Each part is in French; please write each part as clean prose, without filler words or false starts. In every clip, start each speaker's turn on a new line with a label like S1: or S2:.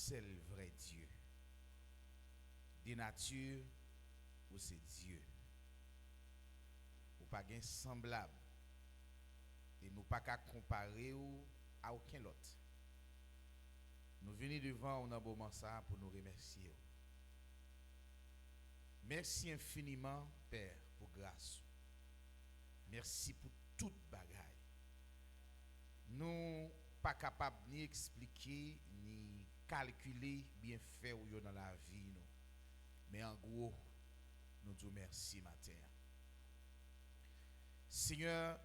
S1: seul vrai Dieu. De nature, ou c'est Dieu. Ou pas gain semblable. Et nous pas qu'à comparer ou à aucun autre. Nous venons devant un moment ça pour nous remercier. Merci infiniment, Père, pour grâce. Merci pour toute bagaille. Nous pas capables ni expliquer ni calculer bien fait ou yo dans la vie nous. Mais en gros, nous disons merci matin. Seigneur,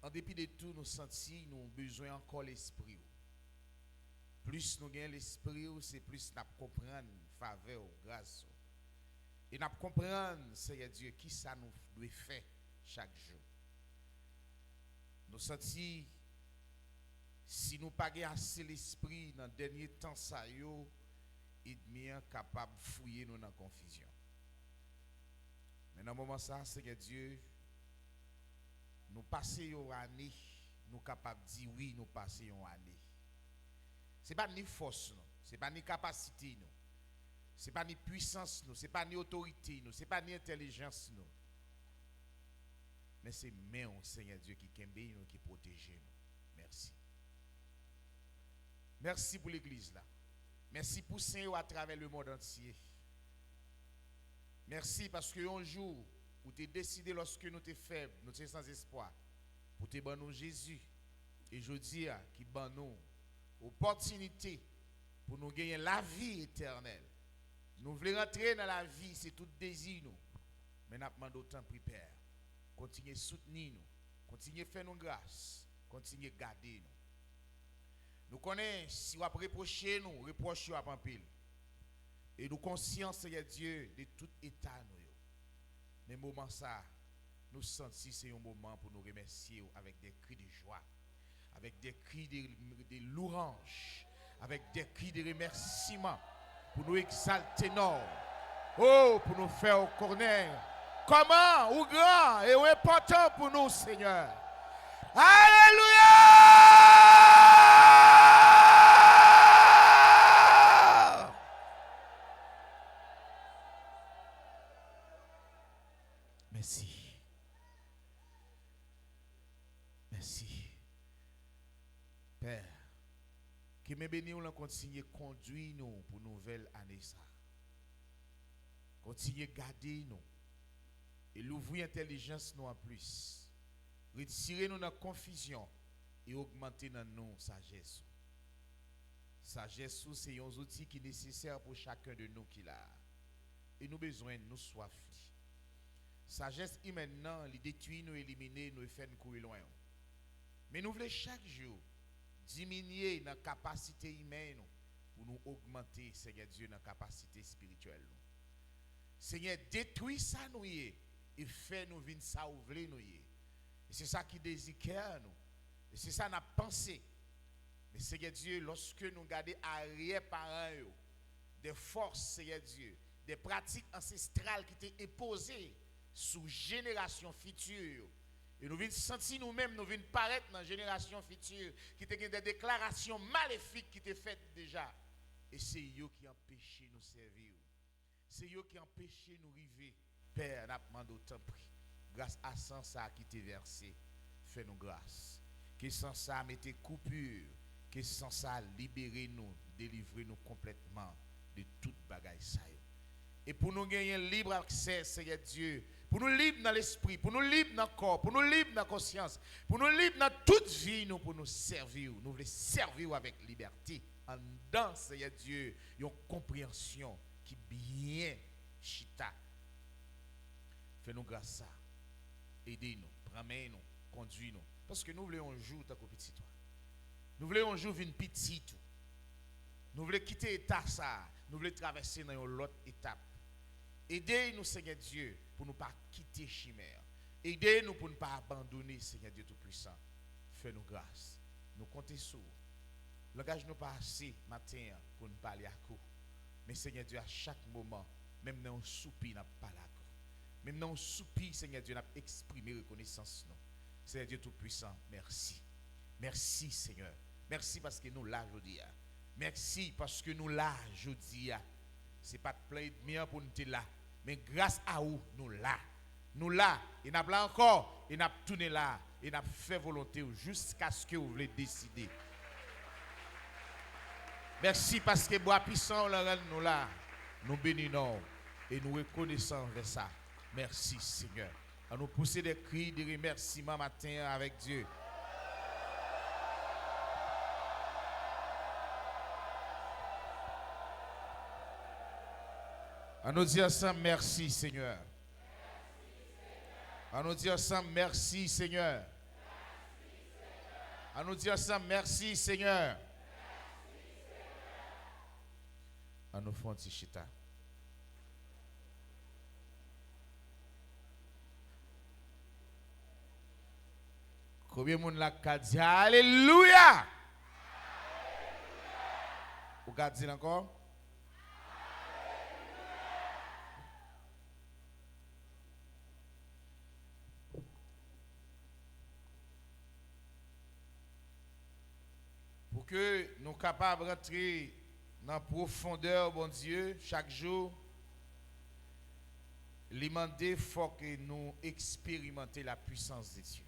S1: en dépit de tout, nous sentons nous avons besoin encore l'esprit. Plus nous gagnons l'esprit, c'est plus nous comprenons faveur, grâce. Et nous comprenons, Seigneur Dieu, qui ça nous doit faire chaque jour. Nous sentons, si nous pas assez l'esprit dans le dernier temps, ça y est bien capable de fouiller nous dans la confusion. Mais dans le moment ça, Seigneur Dieu, nous passons une année, nous sommes capables de dire oui, nous passons une année. Ce n'est pas ni force, ce n'est pas ni capacité, ce n'est pas ni puissance, ce n'est pas ni autorité, ce n'est pas ni intelligence. Mais c'est main, Seigneur Dieu, qui kembe nous, qui protège nous. Merci. Merci pour l'église là. Merci pour Seigneur à travers le monde entier. Merci parce que un jour, où tu as décidé lorsque nous sommes faibles, nous sommes sans espoir, pour te donner Jésus. Et je dis qui ban nous opportunité pour nous gagner la vie éternelle. Nous voulons rentrer dans la vie, c'est tout désir nous. Mais nous demandons autant de Père. Continuez à soutenir nous, continuez à faire nos grâces, continuez à garder nous. Nous connaissons, si vous reprochez nous, reprochez nous en pile. Et nous conscients, Seigneur Dieu, de tout état nous. Mais moment ça, nous sentons c'est un moment pour nous remercier avec des cris de joie, avec des cris de louange, avec des cris de remerciement, pour nous exalter non. Oh, pour nous faire au corner. Comment ou grand et important pour nous, Seigneur. Alléluia! Merci. Merci. Père, que me bénis nous continue conduire nous pour nouvelle année ça. Continue garder nous. Et l'ouvrir intelligence nous en plus. Retirer nous dans la confusion et augmenter dans nous sagesse. Sagesse, c'est un outil qui est nécessaire pour chacun de nous qui l'a. Et nous besoin de nous soif. Sagesse est maintenant, les détruire, nous éliminer, nous faire nous courir loin. Mais nous voulons chaque jour diminuer notre capacité humaine pour nous augmenter, Seigneur Dieu, notre capacité spirituelle. Seigneur, détruis ça nous et fait nous venir ça ouvrir nous. Et c'est ça qui désire nous. Et c'est ça notre pensée. Mais Seigneur Dieu, lorsque nous regardons arrière-parents, des forces, Seigneur Dieu, des pratiques ancestrales qui étaient imposées sous génération future, et nous venons sentir nous-mêmes, nous venons paraître dans la génération future, qui étaient des déclarations maléfiques qui étaient faites déjà. Et c'est eux qui empêchent nous servir. C'est eux qui empêchent nous arriver. Père, nous demandons autant prix. Grâce à ça, ça qui t'est versé, fais-nous grâce. Que sans ça, mettez coupure. Que sans ça, libérez nous, délivrez nous complètement de toute bagaille ça. Et pour nous gagner un libre accès, Seigneur Dieu, pour nous libres dans l'esprit, pour nous libres dans le corps, pour nous libres dans la conscience, pour nous libres dans toute vie, nous, pour nous servir. Nous voulons servir avec liberté. En dedans, Seigneur Dieu, une compréhension qui bien chita. Fais-nous grâce à ça. Aidez-nous, promets-nous, conduis-nous. Parce que nous voulons un jour, ta petit toi. Nous voulons un jour venir petit tout. Nous voulons quitter l'état ça. Nous voulons traverser dans une autre étape. Aidez-nous, Seigneur Dieu, pour ne pas quitter chimère. Aidez-nous pour ne pas abandonner, Seigneur Dieu Tout-Puissant. Fais-nous grâce. Nous comptons sur vous. Langage nous pas assez matin pour nous parler à coup. Mais Seigneur Dieu, à chaque moment, même dans un soupir, nous parlé à coup. Même dans un soupir, Seigneur Dieu, nous exprimé reconnaissance. Nous. Seigneur Dieu Tout-Puissant, merci. Merci, Seigneur. Merci parce que nous, là, je dis, Merci parce que nous là, je dis, ce n'est pas de plein de pour nous être là. Mais grâce à vous, nous là. Nous là, et nous là encore, et nous tourné là, et nous fait volonté jusqu'à ce que vous voulez décider. Merci parce que bois puissant, nous là, nous bénissons et nous reconnaissons de ça. Merci Seigneur. À nous pousser des cris de remerciement matin avec Dieu. À nous dire ensemble merci Seigneur. À nous dire ensemble merci Seigneur. À nous dire ensemble merci Seigneur. À nous faire un petit chita. Combien de monde l'a dit Alléluia? Vous pouvez dire encore? Pour que nous soyons capables de rentrer dans la profondeur, bon Dieu, chaque jour, il faut que nous expérimenter la puissance de Dieu.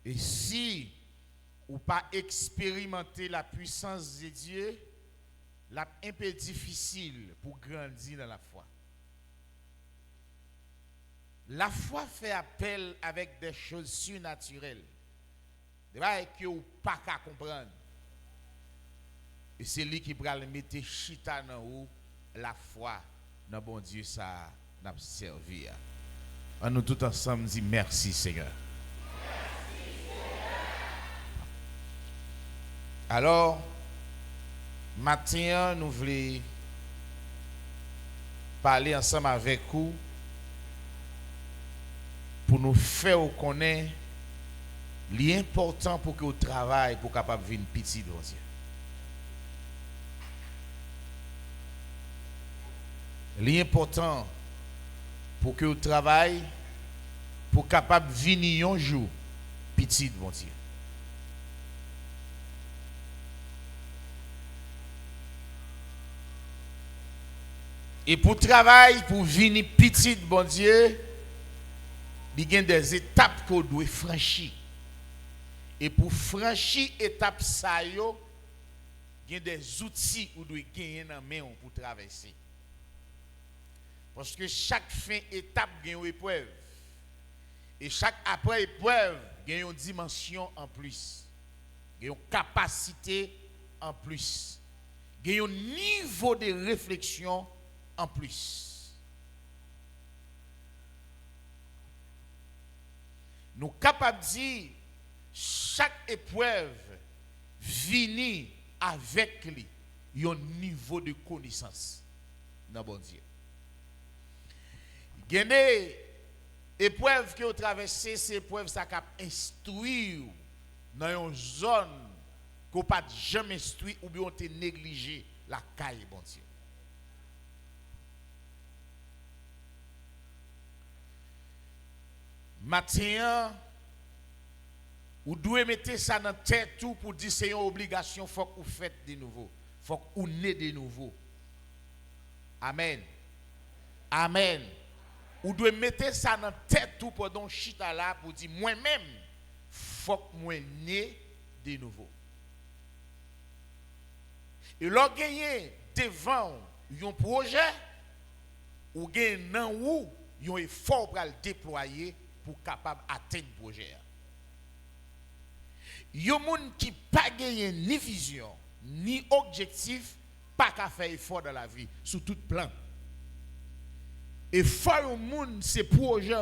S1: Et si ou pas expérimenter la puissance de Dieu, c'est un peu difficile pour grandir dans la foi. La foi fait appel avec des choses surnaturelles. Des choses que vous n'avez pas qu'à comprendre. Et c'est lui qui va mettre chita dans vous, la foi dans bon Dieu, ça n'a pas servi. On nous tous ensemble dit merci Seigneur. Alors, maintenant, nous voulons parler ensemble avec vous pour nous faire connaître l'important pour que vous travaillez pour capable de venir petit de Dieu. L'important pour que vous travaillez pour capable de venir un jour petit de Dieu. Et pour travailler, pour venir petit, bon Dieu, il y a des étapes qu'on doit franchir. Et pour franchir l'étape, il y a des outils qu'on doit gagner dans la main pour traverser. Parce que chaque fin étape a une épreuve. Et chaque après épreuve, il y a une dimension en plus. Il y a une capacité en plus. Il y a un niveau de réflexion en plus. Nous sommes capables de dire chaque épreuve vient avec lui un niveau de connaissance dans bon Dieu. Il y a des épreuves que vous traversez, ces épreuves ça cap instruire dans une zone que vous pas jamais instruit ou bien on te négligé la caille bon Dieu. Matin, vous devez mettre ça dans la tête tout pour dire c'est une obligation, il faut que vous faites de nouveau. Il faut que vous naissez de nouveau. Amen. Amen. Vous devez mettre ça dans la tête tout pendant chita là pour dire moi-même, il faut que moi naisse de nouveau. Et lorsque vous gagnez devant un projet, ou gagnez dans où un effort pour le déployer pour capable atteindre le projet. Il y a des gens qui n'ont pas gagné ni vision, ni objectif, pas qu'à faire effort dans la vie, sous tout plan. Et faire au monde, c'est projet,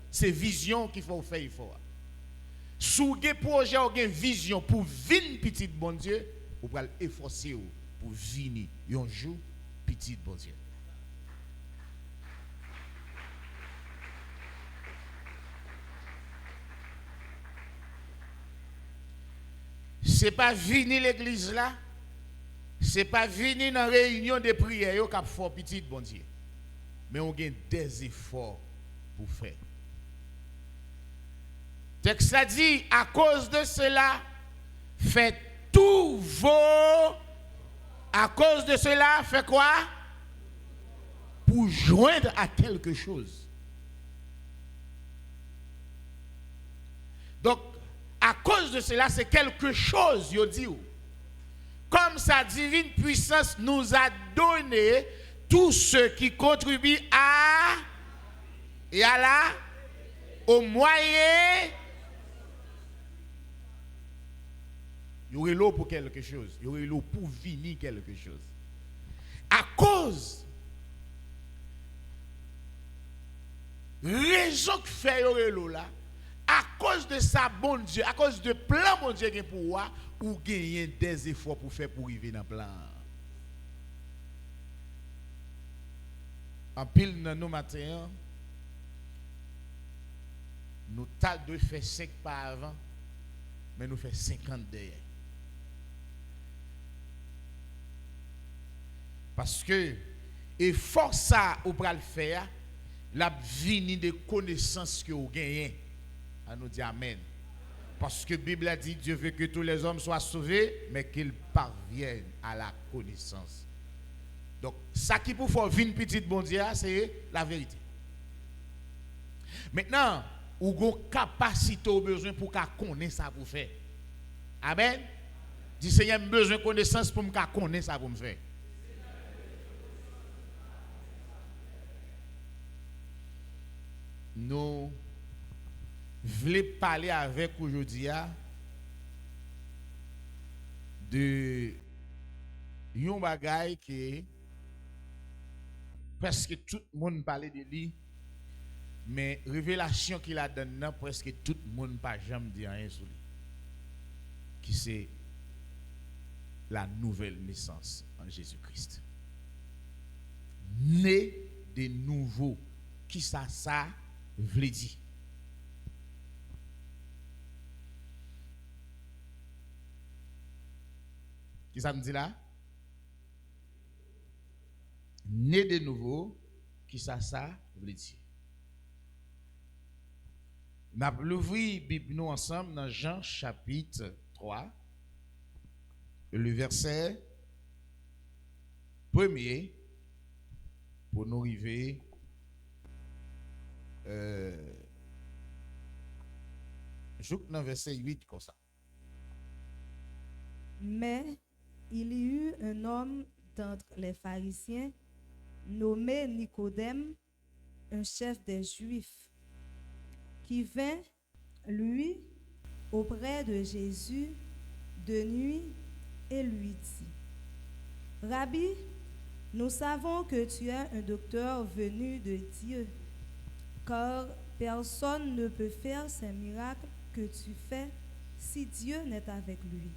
S1: c'est vision qu'il faut faire effort. Si vous avez un projet ou une vision pour venir petit bon Dieu, vous pouvez efforcer pour venir un jour petit bon Dieu. Ce n'est pas venir l'église là, ce n'est pas venir dans la réunion de prière qui a fait petit bon Dieu. Mais on a des efforts pour faire. texte a dit, à cause de cela, faites tous vos... À cause de cela, fait quoi? Pour joindre à quelque chose. Donc, à cause de cela, c'est quelque chose, yo dit. Comme sa divine puissance nous a donné tout ce qui contribue à et à la au moyen. Il y aurait l'eau pour quelque chose. Il y aurait l'eau pour venir quelque chose. À cause raison que fait y aurait l'eau là, à cause de sa bon Dieu, à cause de plan bon Dieu pour moi, ou gagner des efforts pour faire pour arriver dans le plan. En pile dans nos matins, nous t'as de faire 5 par avant, mais nous faisons 50 derrière. Parce que effort ça ou pral faire, la vini de connaissances que vous gagnez. À nous dire amen. Parce que la Bible a dit Dieu veut que tous les hommes soient sauvés, mais qu'ils parviennent à la connaissance. Donc, ça qui pour faire venir petit bon Dieu, c'est la vérité. Maintenant, ou avez capacité ou besoin pour connaître ça pour faire. Amen. Dis Seigneur, j'ai besoin de connaissance pour me connaître ça pour me faire. Nous voulons parler avec aujourd'hui de un bagay qui presque tout le monde parle de lui, mais révélation qu'il a donné, presque tout le monde n'a pas jamais dit rien sur lui. Qui c'est la nouvelle naissance en Jésus-Christ. Né de nouveau. Qui ça veut dire? Qui ça me dit là? Né de nouveau, qui ça veut dire? Nous avons ouvert la Bible nous ensemble dans Jean chapitre 3, le verset 1er, pour nous arriver dans verset 8 comme ça.
S2: Mais il y eut un homme d'entre les pharisiens nommé Nicodème, un chef des Juifs, qui vint, lui, auprès de Jésus de nuit et lui dit, Rabbi, nous savons que tu es un docteur venu de Dieu, car personne ne peut faire ces miracles que tu fais si Dieu n'est avec lui.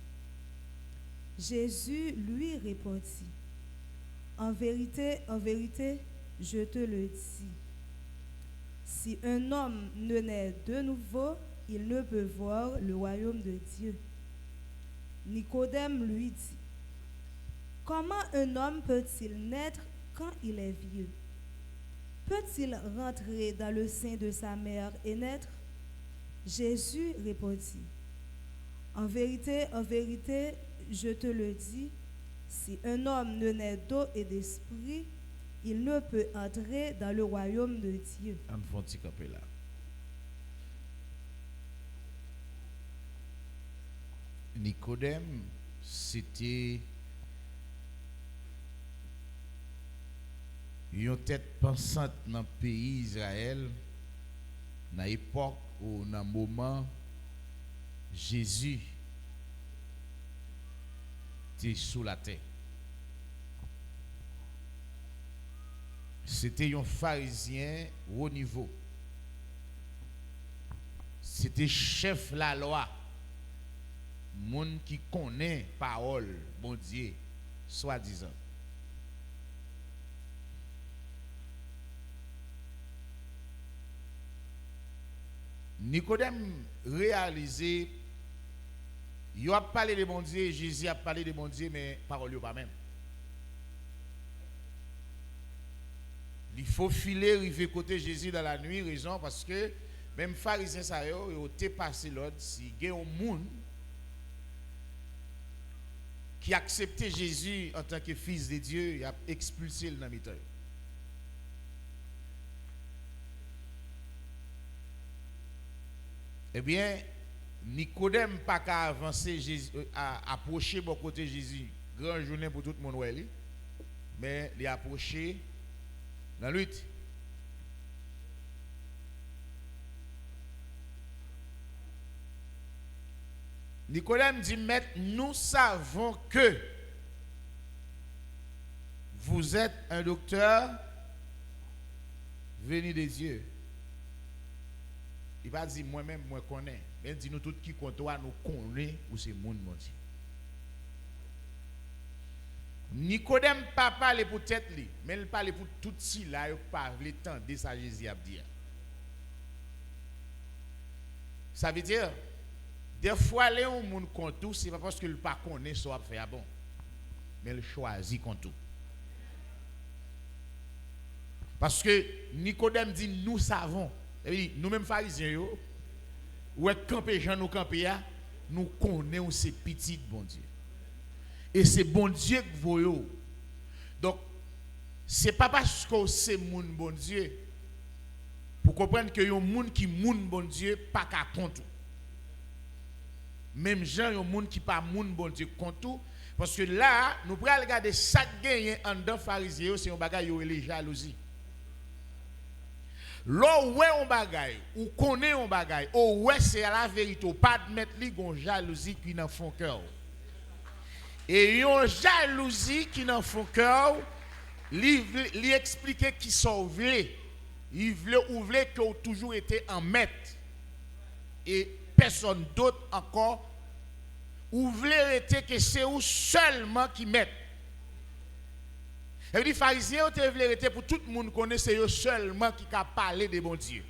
S2: Jésus lui répondit, en vérité, je te le dis, si un homme ne naît de nouveau, il ne peut voir le royaume de Dieu. Nicodème lui dit, comment un homme peut-il naître quand il est vieux? Peut-il rentrer dans le sein de sa mère et naître? Jésus répondit, en vérité, je te le dis, si un homme ne naît d'eau et d'esprit, il ne peut entrer dans le royaume de Dieu.
S1: On va camper là. Nicodème, c'était une tête pensante dans le pays Israël, dans l'époque ou dans le moment Jésus était sous la terre. C'était un pharisien au haut niveau. C'était chef la loi. Monde qui connaît parole, bon Dieu, soi-disant. Nicodème réalisé, il a parlé de bon Dieu, Jésus a parlé de bon Dieu, mais parole pas même. Il faut filer, arriver côté Jésus dans la nuit, raison parce que Même pharisiens ça yo te passé l'ordre si gen un monde qui acceptait Jésus en tant que fils de Dieu, il a expulsé le dans mitan. Eh bien, Nicodème pas qu'à avancer Jésus, à approcher bon côté Jésus, grand journée pour tout le monde ouais, mais il a approché dans la lutte. Nicodème dit, maître, nous savons que vous êtes un docteur venu des dieux. Il va dire, moi-même, moi connais. Mais il dit, nous tous qui comptons, nous connaissons où c'est monde, mon Dieu. Nicodème pas parler pour tête, mais il parle pour tout si là, il parle le temps de ça Jésus a dit. Ça veut dire, des fois, les gens qui comptent tout, ce n'est pas parce qu'ils ne connaissent pas ce qu'ils faire bon. Mais ils choisissent contre tout. Parce que Nicodème dit, nous savons. Nous-mêmes pharisiens, ou camper Jean nous camper, nous connaissons ces petites bon Dieu. Et c'est bon Dieu que vous voyez. Donc, ce n'est pas parce que c'est mon bon Dieu. Pour comprendre que y a un monde qui est bon Dieu, pas qu'à compte. Même gens, il y a un monde qui pas moun bon Dieu compte tout. Parce que là, nous prenons regarder chaque gagne en dedans pharisien, c'est un bagage yo les jalousie. Là où on bagay, ou connaît on bagay, ou ouais c'est la vérité, pas de mettre li gon jalousie qui dans fond cœur. Et yon jalousie qui dans fond cœur, li expliquer qui sont vle. Il voulait que vous toujours été en maître. Et personne d'autre encore. Ou voulez être que c'est vous seulement qui maître. Et les pharisiens ont voulu pour tout le monde connaît c'est eux seulement qui a parlé de bon Dieu.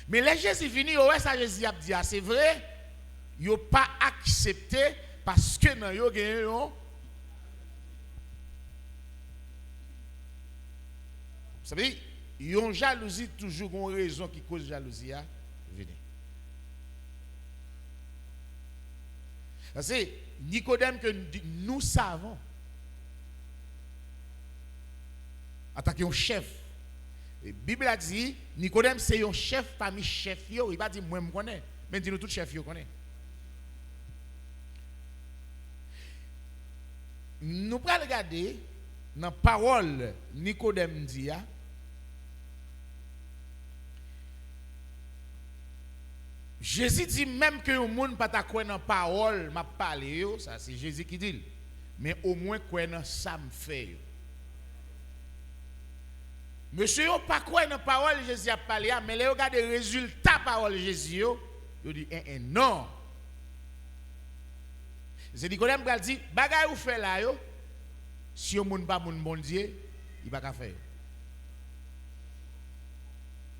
S1: Mais les Jésus fini, ouais ça Jésus a dit c'est vrai, ils n'ont pas accepté parce que dans yo gagné. Vous savez, ils ont jalousie toujours une raison qui cause jalousie à venir. C'est Nicodème que nous savons. En tant qu'un chef. La Bible a dit, Nicodème c'est un chef parmi chef. Il ne va pas dire moi je connais, mais dit nous tous chefs connaissent. Nous allons regarder dans la parole Nicodème dit. Jésus dit même que le monde pas ta croire dans la parole, m'a parlé, ça c'est Jésus qui dit. Mais au moins croire dans ça me fait. Monsieur yo pas croire dans la parole Jésus a parlé, mais les regarde les résultats parole Jésus yo dit non. C'est Nicodème qui dit bagay ou fait là yo si au monde pas mon bon Dieu, il va pas faire.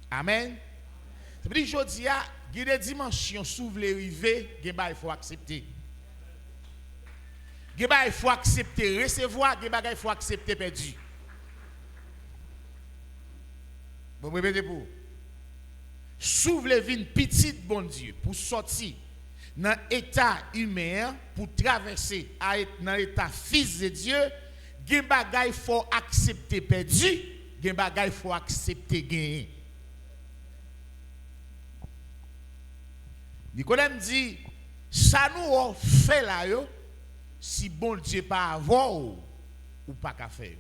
S1: Amen. Ça veut dire jodi a il y a des dimensions s'ouvre les rivets, il faut accepter. Il faut accepter recevoir, il faut accepter perdu. Bon, répétez pour. S'ouvre les vignes petites, bon Dieu, pour sortir dans l'état humain, pour traverser dans l'état fils de Dieu, il faut accepter perdu, il faut accepter gagner. Nicodème dit, ça nous fait là, si bon Dieu pas avoir ou pas qu'à faire.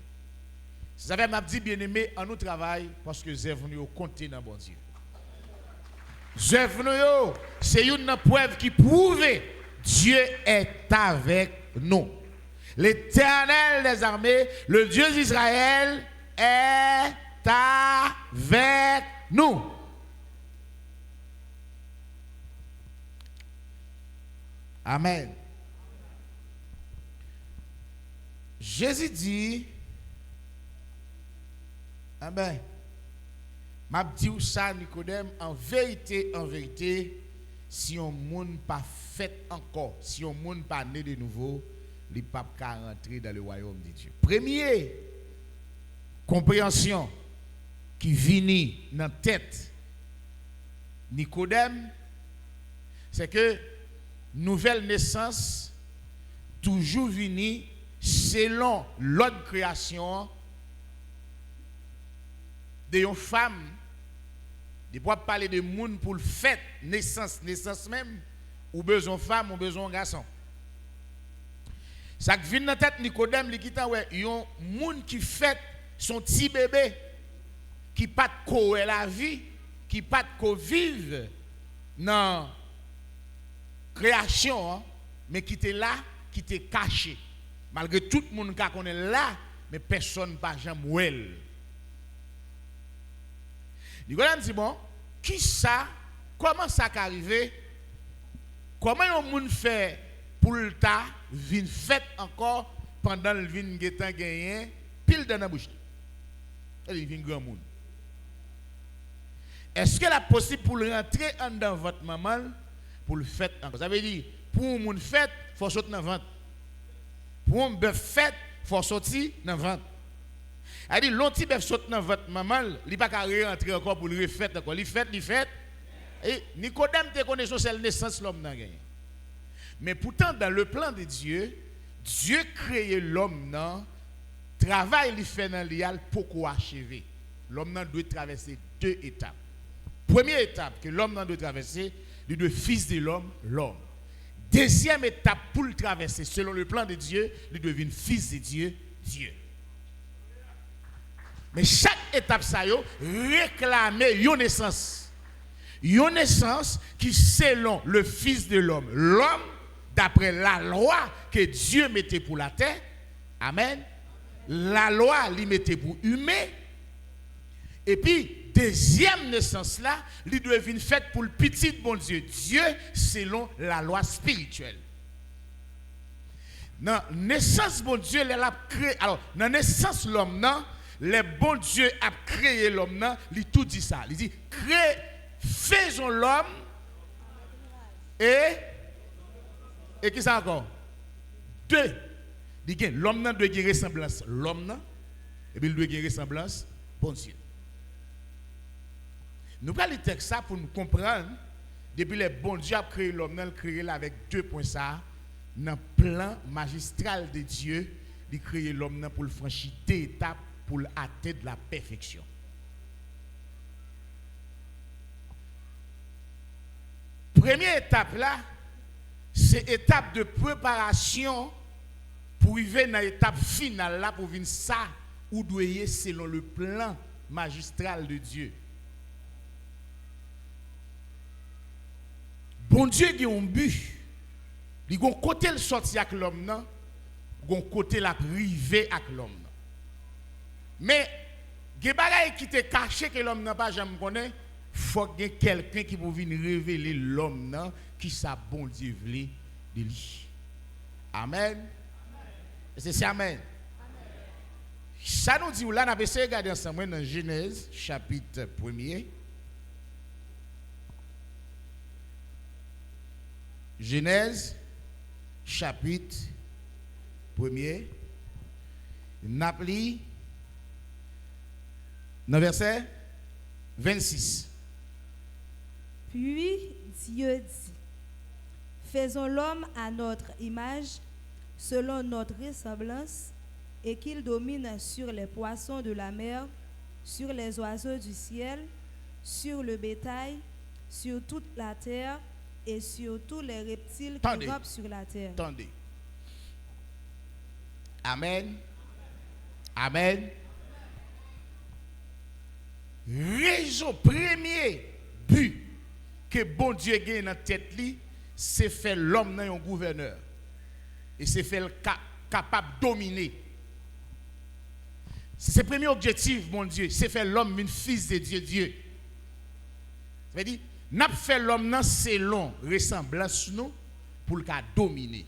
S1: Ça veut m'a dit bien aimé, en nous travail parce que zèvre nous compter dans bon Dieu. Zèvre nous c'est une preuve qui prouve Dieu est avec nous. L'Éternel des armées, le Dieu d'Israël est avec nous. Amen. Jésus dit, amen. M'a dit ça Nicodème, en vérité, si on monde pas fait encore, si on monde pas né de nouveau, il pas qu'à rentrer dans le royaume de Dieu. Premier compréhension qui vient dans la tête Nicodème, c'est que nouvelle naissance toujours venue selon l'ordre création de une femme. De pas parler de monde pour le fait naissance même, ou besoin femme ou besoin garçon. Ça qui vient dans tête Nicodème, li kitan ouais, yon monde qui fait son petit bébé qui pas de la vie, qui pas de vivre dans création, hein, mais qui était là, qui était caché. Malgré tout le monde qui connaît là, mais personne pas jamais ouel. Nicodème dit bon, qui ça, comment ça qu'arrivé? Comment un monde fait pour le tas vinn fait encore pendant le vinn getan gagné pile dans la bouche. Il vient grand monde. Est-ce que la possible pour rentrer dans votre maman pour le fait encore? Ça veut dire pour un monde fait faut sortir dans ventre. Pour un bœuf fait faut sortir dans ventre. Elle dit l'on petit bœuf saute dans votre maman, il pas qu'à rentrer encore pour le refaire encore. Il fait. Et Nicodème te connaît c'est la naissance l'homme n'a gagné. Mais pourtant dans le plan de Dieu, Dieu créé l'homme dans travail il fait dans l'IAL pour achever. L'homme doit traverser 2 étapes. Première étape que l'homme doit traverser, il doit fils de l'homme. Deuxième étape pour le traverser, selon le plan de Dieu, il devient fils de Dieu. Mais chaque étape ça yo réclamer une naissance. Une naissance qui selon le fils de l'homme. L'homme d'après la loi que Dieu mettait pour la terre. Amen. La loi lui mettait pour humain. Et puis deuxième naissance là, il doit venir faite pour le petit bon Dieu. Dieu selon la loi spirituelle. Dans naissance bon Dieu, il a créé. Alors, dans naissance l'homme non, le bon Dieu a créé l'homme non, il tout dit ça. Il dit faisons l'homme et qui ça encore? 2. L'homme doit avoir ressemblance l'homme et puis il doit avoir ressemblance bon Dieu. Nous prenons le texte ça pour nous comprendre depuis le bon Dieu a créé l'homme, il créé avec 2 points ça dans le plan magistral de Dieu, il créé l'homme pour le franchir 2 étapes pour l'atteindre la perfection. Première étape là, c'est étape de préparation pour arriver dans l'étape finale là pour venir ça ou doyer selon le plan magistral de Dieu. Bon Dieu a un but. Il a un côté le sorti avec l'homme, il a un côté la privé avec l'homme. Mais il y a des choses qui te caché que l'homme n'a pas jamais connaît. Il faut qu'il y ait quelqu'un qui peut venir révéler l'homme qui sa bon Dieu voulait de lui. Amen. C'est ça, amen. Ça nous dit, là, on a essayé de regarder ensemble dans Genèse, chapitre 1er. Genèse, chapitre 1er. Napoli, dans verset 26.
S2: Puis Dieu dit, faisons l'homme à notre image, selon notre ressemblance, et qu'il domine sur les poissons de la mer, sur les oiseaux du ciel, sur le bétail, sur toute la terre, et sur tous les reptiles qui rampent sur la terre.
S1: Attendez. Amen. Amen. Raison premier but que bon Dieu gagne dans tête li, c'est faire l'homme un gouverneur. Et c'est faire capable de dominer. C'est le premier objectif, mon Dieu, c'est faire l'homme un fils de Dieu. Ça veut dire, n'a pas fait l'homme selon ressemblance nous pour le dominer.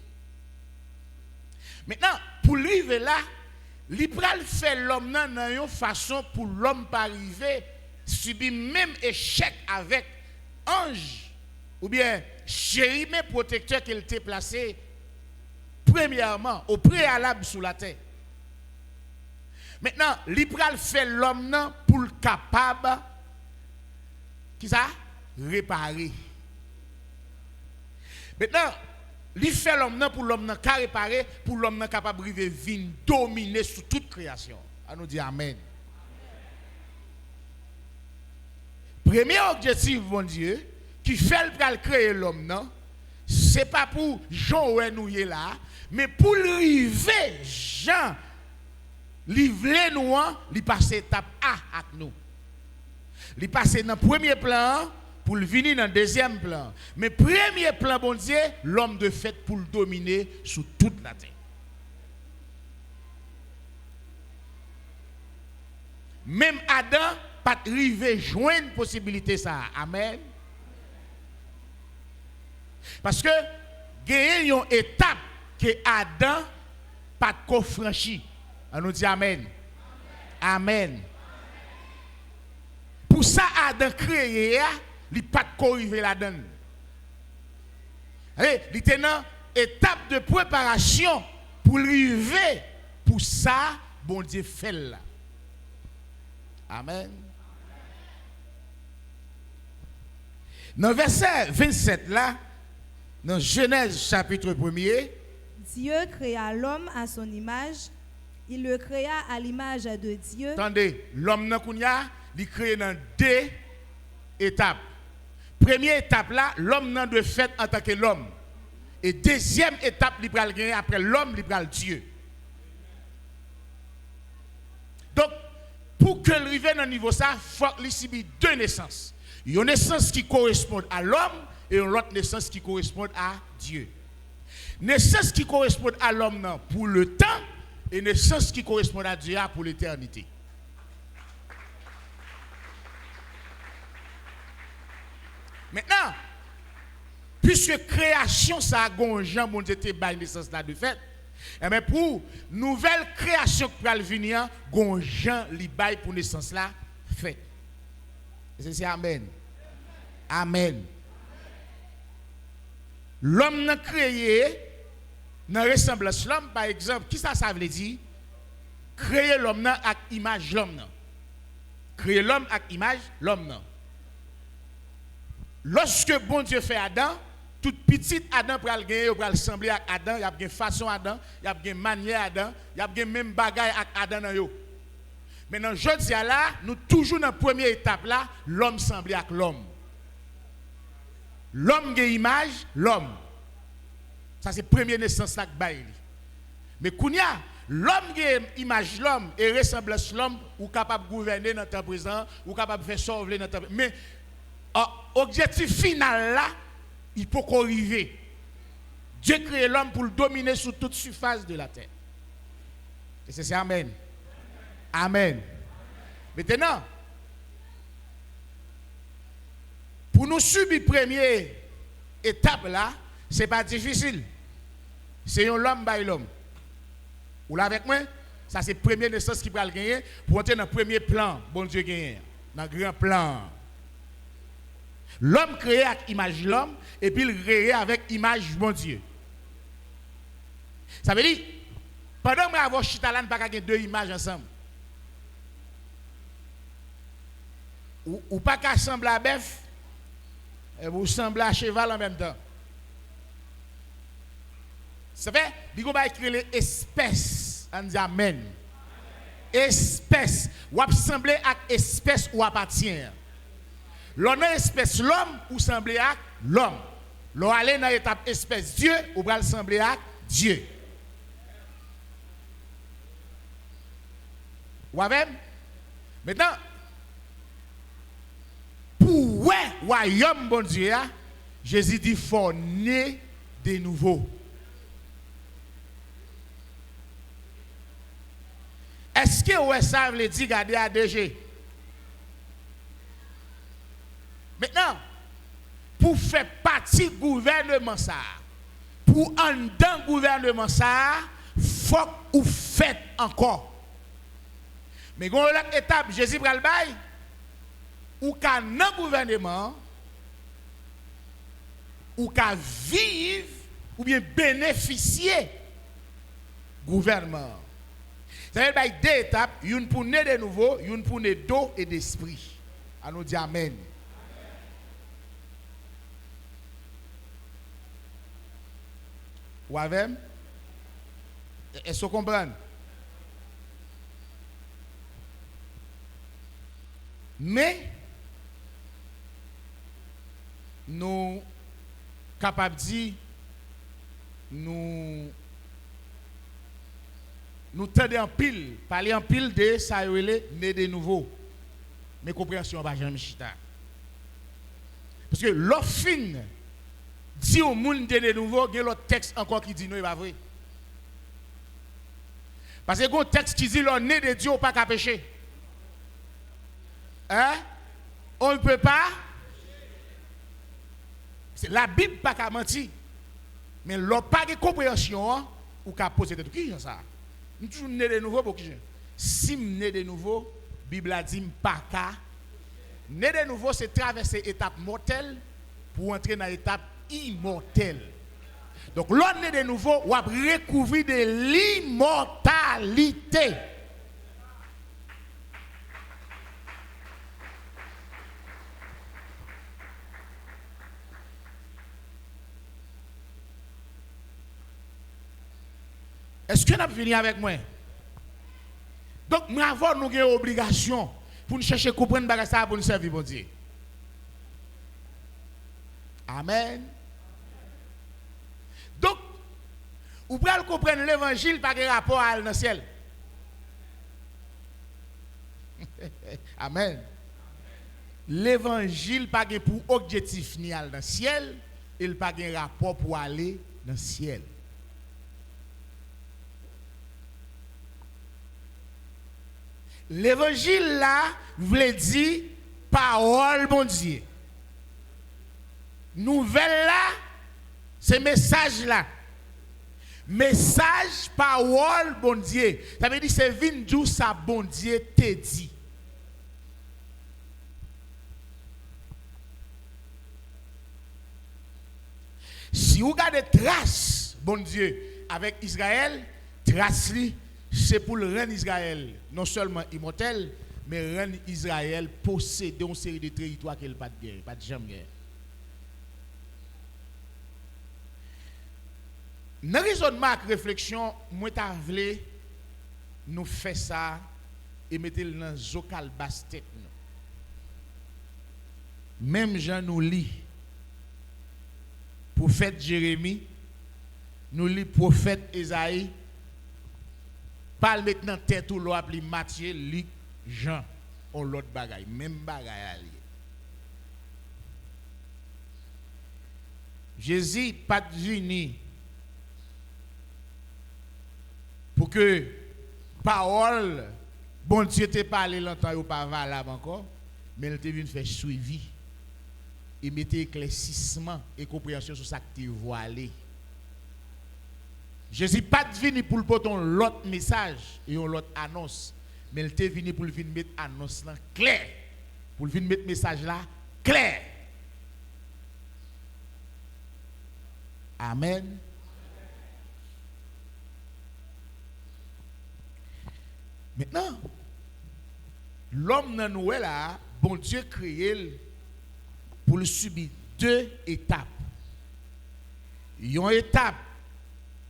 S1: Maintenant, pour arriver là, il pral fait l'homme dans une façon pour l'homme pas arriver subir même échec avec ange ou bien chéri mais protecteur qu'il t'a placé premièrement au préalable sous la terre. Maintenant, il pral fait l'homme pour le capable qui ça réparer. Maintenant, il fait l'homme pour l'homme qui réparer, pour l'homme capable de vivre, dominer sur toute création. On nous dit Amen. Premier objectif, bon Dieu, qui fait le créer l'homme, ce n'est pas pour Jean ou nous là, mais pour arriver, Jean, livrer nous, il passe étape A avec nous. Il passe dans le premier plan pour le venir dans le deuxième plan. Mais premier plan, bon Dieu, l'homme de fait pour le dominer sur toute la terre. Même Adam, pas arriver joindre possibilité ça. Amen. Parce que il y a une étape que Adam pas de franchi. On nous dit Amen. Amen. Pour ça, Adam créé, il pas de arriver là-dedans. Il était dans étape de préparation pour arriver. Pour ça, bon Dieu fait là. Amen. Dans le verset 27 là, dans Genèse chapitre 1er,
S2: Dieu créa l'homme à son image. Il le créa à l'image de Dieu.
S1: Attendez, l'homme il crée dans deux étapes. Première étape là, l'homme n'a de fait en tant que l'homme. Et deuxième étape, il va le gagner après l'homme, il va le Dieu. Donc, pour que l'arriver dans le niveau ça, il faut qu'il subisse deux naissances. Il y a une naissance qui correspond à l'homme et une autre naissance qui correspond à Dieu. Naissance qui correspond à l'homme pour le temps et naissance qui correspond à Dieu pour l'éternité. Maintenant, puisque création ça a gonjan bon Dieu te bail naissance là de fait, et bien pour nouvelle création qui va venir, gonjan li bail pour naissance là fait. C'est amen. Amen. L'homme n'a créé dans ressemblance l'homme par exemple, qui ça veut dire? Créer l'homme avec image l'homme. Créer l'homme avec image l'homme. Lorsque bon Dieu fait Adam, toute petite Adam pour le gagner, pour ressembler à Adam, il y a une façon Adam, il y a une manière Adam, il y a une même bagaille avec Adam dans yo. Maintenant, je dis là, nous toujours dans la première étape là, l'homme semble avec l'homme. L'homme a une image, l'homme. Ça c'est la première naissance là que bail. Mais kounya, l'homme a une image l'homme et ressemblance l'homme ou capable de gouverner dans le temps présent, ou capable de faire sauver dans le temps présent. Mais objectif final là, il faut qu'on arrive. Dieu crée l'homme pour le dominer sur toute surface de la terre. Et c'est amen. Amen. Maintenant, pour nous subir la première étape là, ce n'est pas difficile. C'est l'homme by l'homme. Ou là avec moi, ça c'est la première naissance qui va le gagner pour entrer dans le premier plan. Bon Dieu gagne. Dans le grand plan. L'homme créé avec image de l'homme et puis il créé avec image de bon Dieu. Ça veut dire, pendant que je vais avoir chitalan, pas avoir deux images ensemble. Ou pas qu'à sembler à bœuf, et vous semblez à cheval en même temps. Ça fait, il faut écrire les espèces. On dit amen. Espèce. Ou sembler à espèce ou appartient. L'on a espèce l'homme ou sembler à l'homme. L'on aller dans l'étape espèce Dieu ou va sembler à Dieu. Ou avec? Maintenant, pour royaume bon Dieu, Jésus dit faut naître de nouveau. Est-ce que vous savez dire garder ADG? Maintenant, pour faire partie du gouvernement ça, pour en dans gouvernement ça, faut que vous faites encore. Mais quand l'autre étape, Jésus pral bay, ou qu'à dans gouvernement, ou qu'à vivre, ou bien bénéficier gouvernement. Ça veut dire deux étapes, une pour naître de nouveau, une pour naître d'eau et d'esprit. On nous dit amen. Ou avec? Est-ce que vous comprenez? Mais, nous capables de dire, nous tendons en pile, parler en pile de ça, né de nouveau. Mais compréhension va jamais chita. Parce que l'offre dit au monde de nouveau, il y a l'autre texte encore qui dit non, il va vrai. Parce que il y a un texte qui dit l'on né de Dieu ou pas qu'à pécher. Hein? On ne peut pas. C'est la Bible pas qu'à mentir. Mais l'on pas de compréhension ou qu'à poser de tout. Qui est ça? Nous toujours né de nouveau pour qui? Si né de nouveau, la Bible a dit pas qu'à. Né de nouveau, c'est traverser étape mortelle pour entrer dans l'étape immortelle. Donc, l'on né de nouveau, on va recouvrir de l'immortalité. Est-ce que vous avez fini avec moi? Donc, nous avons une obligation pour nous chercher à comprendre ça pour nous servir, bon Dieu. Amen. Donc, vous pouvez comprendre l'évangile par rapport à dans le ciel. Amen. L'évangile pas pour objectif ni aller dans le ciel, il pas de rapport pour aller dans le ciel. L'évangile là veut dire parole bon Dieu. Nouvelle là, c'est message là. Message, parole bon Dieu. Ça veut dire c'est vin ça bon Dieu te dit. Si vous regardez traces bon Dieu avec Israël, trace c'est pour le rendre Israël non seulement immortel, mais rendre Israël posséder une série de territoires qu'il n'a pas de guerre, pas de jamais guerre. Dans le raisonnement et réflexion, moi je voulais nous faire ça et mettre dans le zocal basse tête. Même Jean nous lit prophète Jérémie, nous lit prophète Esaïe. Parle maintenant tête ou l'autre appelé Matthieu, Luc, Jean, on l'autre bagaille, même bagaille allié. Jésus pas venu pour que parole bon Dieu te parlé longtemps ou pas valable encore, mais il te venu faire suivi et mettre éclaircissement et compréhension sur ça que tu vois aller. Jésus pas venu pour le porter l'autre message et l'autre annonce, mais il est venu pour le mettre annonce là clair, pour le mettre message là clair. Amen. Maintenant, l'homme dans nous là, bon Dieu créé pour le subir deux étapes. Une étape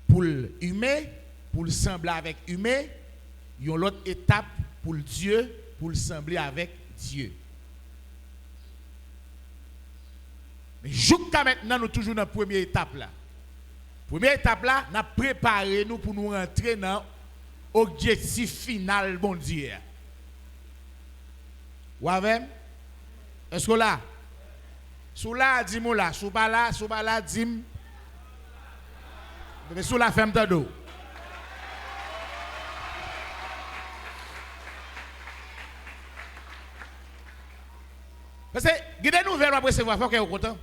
S1: pour l'humain, pour le sembler avec l'humain, une autre étape pour le Dieu, pour le sembler avec Dieu. Mais jusqu'à maintenant, nous sommes toujours dans la première étape là. Première étape là, nous avons préparé nous pour nous rentrer dans l'objectif final, bon Dieu. Ou avec? Est-ce que là? Sous là, dis-moi là. Sous pas là, dis-moi. Mais sous la femme de dos. Parce que, guidez nous vers après recevoir, il faut que vous content.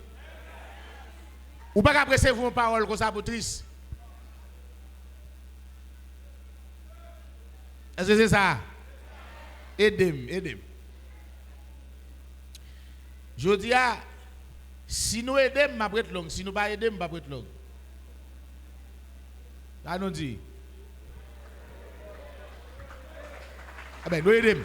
S1: Ou pas qu'après recevoir une parole comme ça pour triste. Est-ce que c'est ça? Aidez-moi. Je dis, si nous aidons, je vais prêter longue. Si nous ne pas aider, je vais prêter longue. Là, nous dit. Ah ben, nous aidons.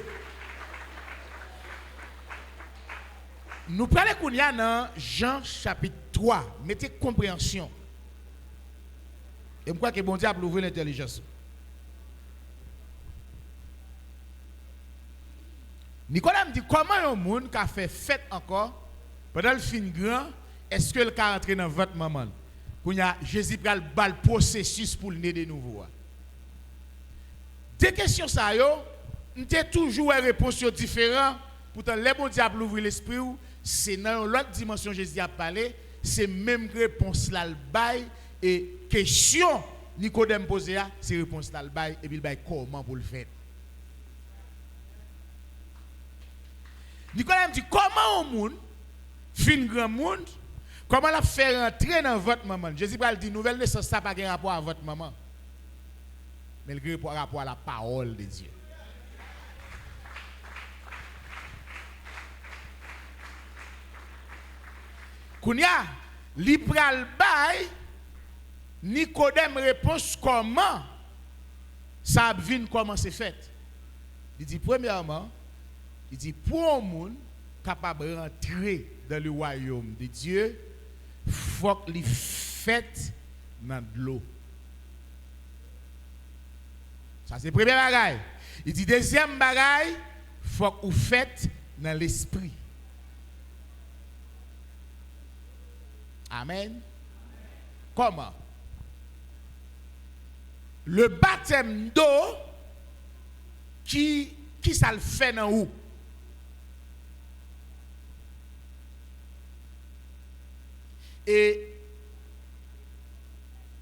S1: Nous parlons dans Jean chapitre 3. Mettez compréhension. Et je crois que bon Dieu a ouvert l'intelligence. Nicolas me dit comment un monde qui a fait fête encore pendant le fin grand, est-ce que le cas rentré dans votre maman? Quand Jésus prend le processus pour le nez de nouveau. Des questions ça yo, on a toujours une réponse différente. Pourtant les bon Dieu a ouvert l'esprit, c'est dans l'autre dimension Jésus a parlé, c'est même réponse là le bail et question Nicodème posé c'est réponse là le bail et puis le bail comment pour le faire. Nicolas me dit comment au monde fin grand monde comment la faire rentrer dans votre maman. Jésus va dire nouvelle naissance ça pas rapport à votre maman. Mais le rapport à la parole de Dieu. Kounya, li pral bay, Nicodème réponse comment ça vient comment c'est fait. Il dit premièrement, il dit pour un monde capable de rentrer dans le royaume de Dieu, il faut qu'il fait dans de l'eau. Ça c'est le premier bagaille. Il dit deuxième bagaille, il faut qu'il fait dans l'esprit. Amen. Comment? Le baptême d'eau qui ça le fait dans où? Et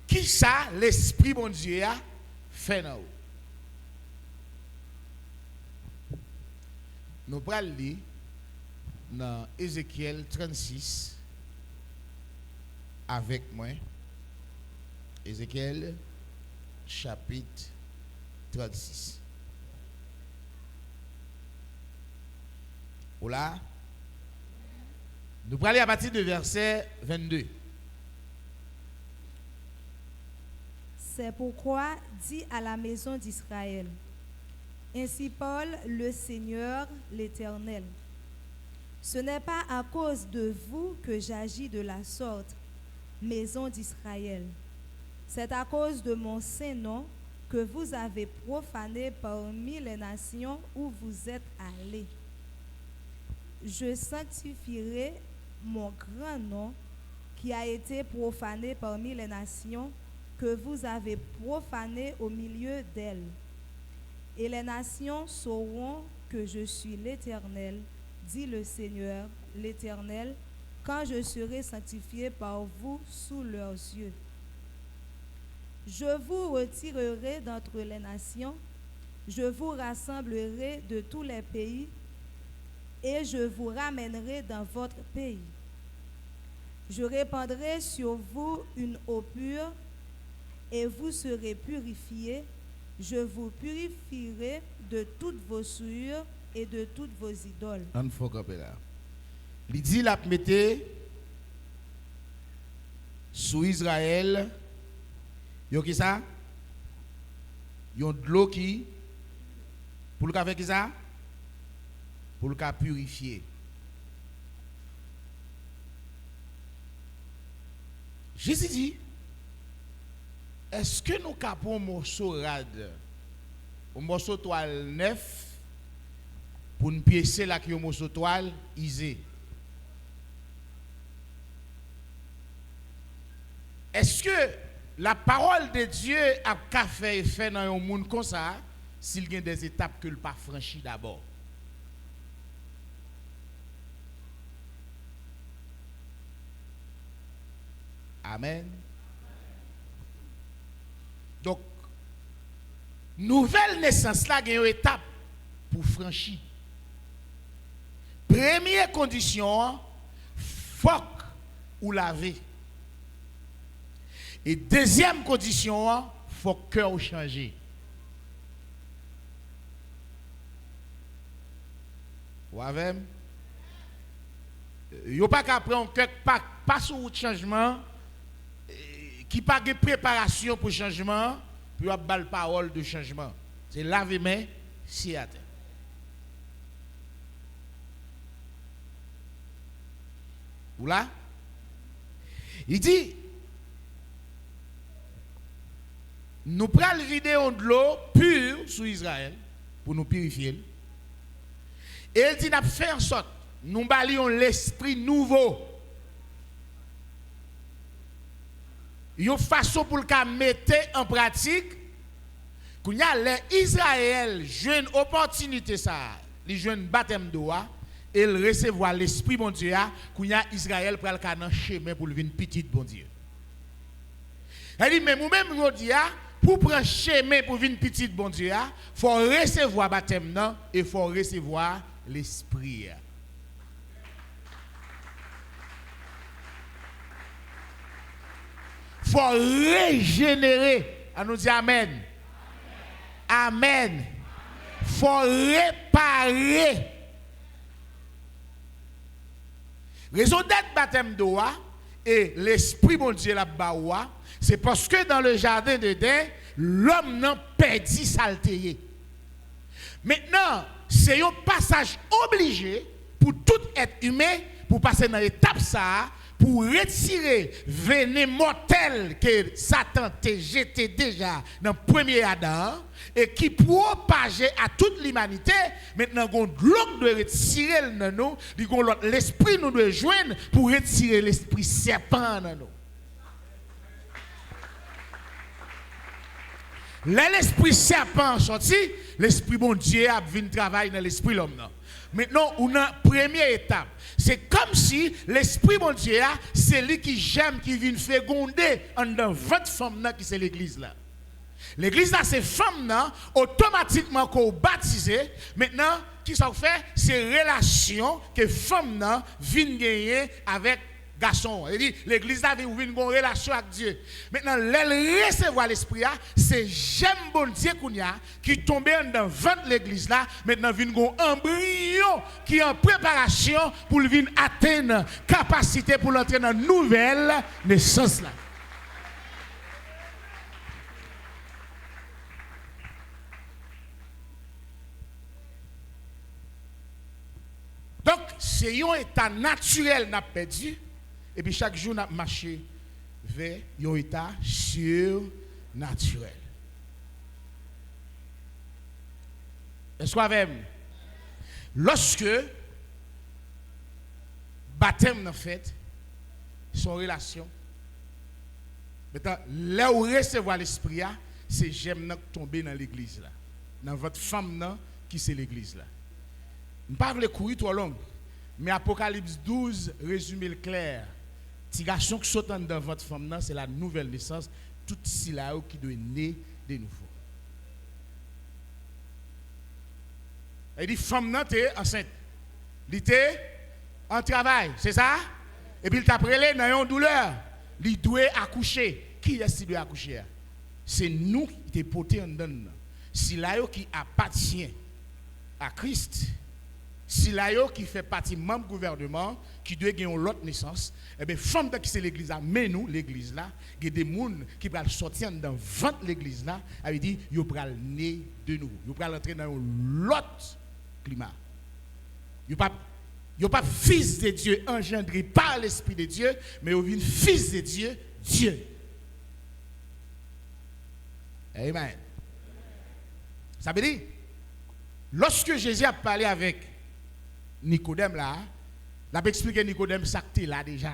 S1: qui ça l'esprit bon Dieu a fait dans où? Nous prenons lire dans Ézéchiel 36 avec moi. Ézéchiel chapitre 36. Voilà. Nous prenons à partir du verset 22.
S2: C'est pourquoi dis à la maison d'Israël, ainsi parle le Seigneur l'Éternel. Ce n'est pas à cause de vous que j'agis de la sorte, maison d'Israël. C'est à cause de mon saint nom que vous avez profané parmi les nations où vous êtes allés. Je sanctifierai mon grand nom qui a été profané parmi les nations que vous avez profané au milieu d'elles. Et les nations sauront que je suis l'Éternel, dit le Seigneur, l'Éternel, quand je serai sanctifié par vous sous leurs yeux. Je vous retirerai d'entre les nations, je vous rassemblerai de tous les pays, et je vous ramènerai dans votre pays. Je répandrai sur vous une eau pure, et vous serez purifiés. Je vous purifierai de toutes vos souillures et de toutes vos idoles.
S1: On faut camper là. Il dit la mettez sous Israël. Yo qui ça? Yon de l'eau qui pour le faire qui ça? Pour le purifier. Jésus dit, est-ce que nous capons un morceau rade, un morceau toile neuf, pour nous piécer là qui un morceau toile isé? Est-ce que la parole de Dieu a fait effet dans un monde comme ça, s'il y a des étapes que le pas franchi d'abord? Amen. Donc, nouvelle naissance là, il y a une étape pour franchir. Première condition, faut ou laver. Et deuxième condition, faut que le cœur change. Vous avez? Il n'y a pas qu'à prendre un cœur pas sur le changement, qui n'a pas de préparation pour le changement, puis il y a une parole de changement. C'est laver main, si à terre. Ou là? Il dit, nous prenons vider de l'eau pure sur Israël pour nous purifier. Et il dit, nous fait en sorte, nous balions l'esprit nouveau. Une façon pour le mettre en pratique, quand les Israël jouent une opportunité, ça, ils jouent un baptême d'eau, et ils recevoir l'esprit bon Dieu, quand Israël prend le chemin pour venir petit bon Dieu. Elle dit, mais nous-mêmes, nous disons, pour prendre chemin pour venir petit bon Dieu, il faut recevoir baptême et il faut recevoir l'esprit. Il faut régénérer. On nous dit Amen. Amen. Il faut réparer. Raison d'être baptême d'eau et l'esprit bon Dieu là-bas, c'est parce que dans le jardin d'Éden, l'homme n'a perdu saleté. Maintenant, c'est un passage obligé pour tout être humain pour passer dans l'étape ça, pour retirer venin mortel que Satan t'a jeté déjà dans le premier Adam et qui propageait à toute l'humanité. Maintenant, l'autre doit retirer dans nous, l'esprit nous doit joindre pour retirer l'esprit serpent dans nous. L'esprit serpent sorti, l'esprit bon Dieu a venu travailler dans l'esprit l'homme. Maintenant, on a une première étape. C'est comme si l'esprit bon Dieu, c'est lui qui j'aime, qui vient féconder dans votre femme qui c'est l'église là. L'église là, c'est femme là, automatiquement qu'on baptisé. Maintenant, qui ça fait? C'est relation que femme là vient gagner avec garçon. L'église a une relation avec Dieu. Maintenant, elle recevoir l'esprit, c'est j'aime bon Dieu qui tombe dans le ventre de l'église là. Maintenant, vient un embryon qui est en préparation pour venir atteindre capacité pour l'entrer dans une nouvelle naissance là. Donc, c'est un état naturel n'a perdu. Et puis chaque jour, nous marchons vers un état surnaturel. Est-ce qu'on a lorsque baptême n'a fait, son relation, maintenant, là où recevoir l'esprit, c'est j'aime tomber dans l'église là. Dans votre femme qui c'est l'église là. Je ne vais pas courir trop long, mais Apocalypse 12 résume le clair. Si garçon qui saute dans votre femme, c'est la nouvelle naissance. Tout si là qui doit naître de nouveau. Il dit femme nan t'es enceinte. Il était en travail, c'est ça? Et puis il t'a prélé dans une douleur. Il doit accoucher. Qui est-ce qui doit accoucher? C'est nous qui t'es porté en dedans. Si là qui appartient à Christ. Si là qui fait partie membre du gouvernement, qui doit gagner l'autre naissance, eh bien, femme qui c'est l'église là, mais nous, l'église là, il y a des gens qui vont sortir dans le ventre de l'église là, elle dit, ils vont naître de nouveau. Ils vont entrer dans l'autre climat. Ils ne pas fils de Dieu engendré par l'Esprit de Dieu, mais ils sont fils de Dieu, Dieu. Amen. Ça veut dire, lorsque Jésus a parlé avec Nicodème là, il a expliqué Nicodème ça que là déjà.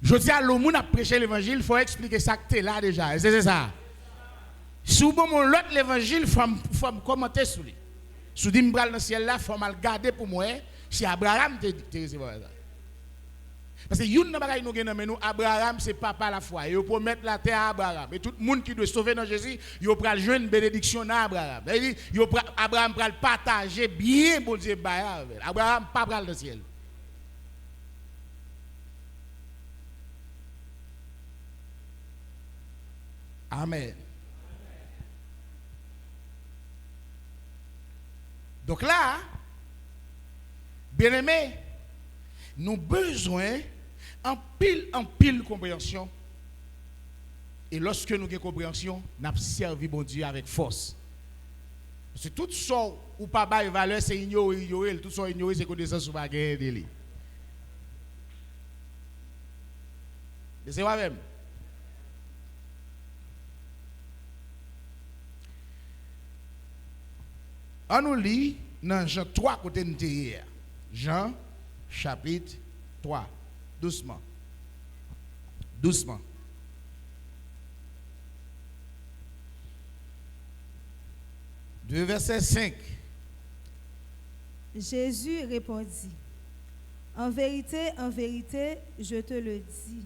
S1: Je dis à l'homme qui a prêché l'évangile, il faut expliquer ça que là déjà. C'est ça. Si vous avez l'autre l'évangile, il faut commenter sur lui. Si vous dites que dans le ciel là, il faut mal garder pour moi. Si Abraham te recevoir ça. Parce que une bagaille nous gagne nous Abraham c'est papa la foi. Il faut mettre la terre à Abraham. Et tout le monde qui doit sauver dans Jésus, il va jouer une bénédiction à Abraham. Abraham va partager bien bon Dieu avec. Abraham pas dans le ciel. Amen. Donc là, bien aimé, nous avons besoin en pile compréhension. Et lorsque nous avons compréhension, nous avons servi bon Dieu avec force. Parce que tout ça ou pas de valeur, c'est ignorer. Tout ça ignorer, c'est connaissance ou pas gagner. C'est moi-même. On nous lit dans Jean 3 côté de hier. Jean chapitre 3. Doucement. Doucement. De verset 5.
S2: Jésus répondit, en vérité, je te le dis,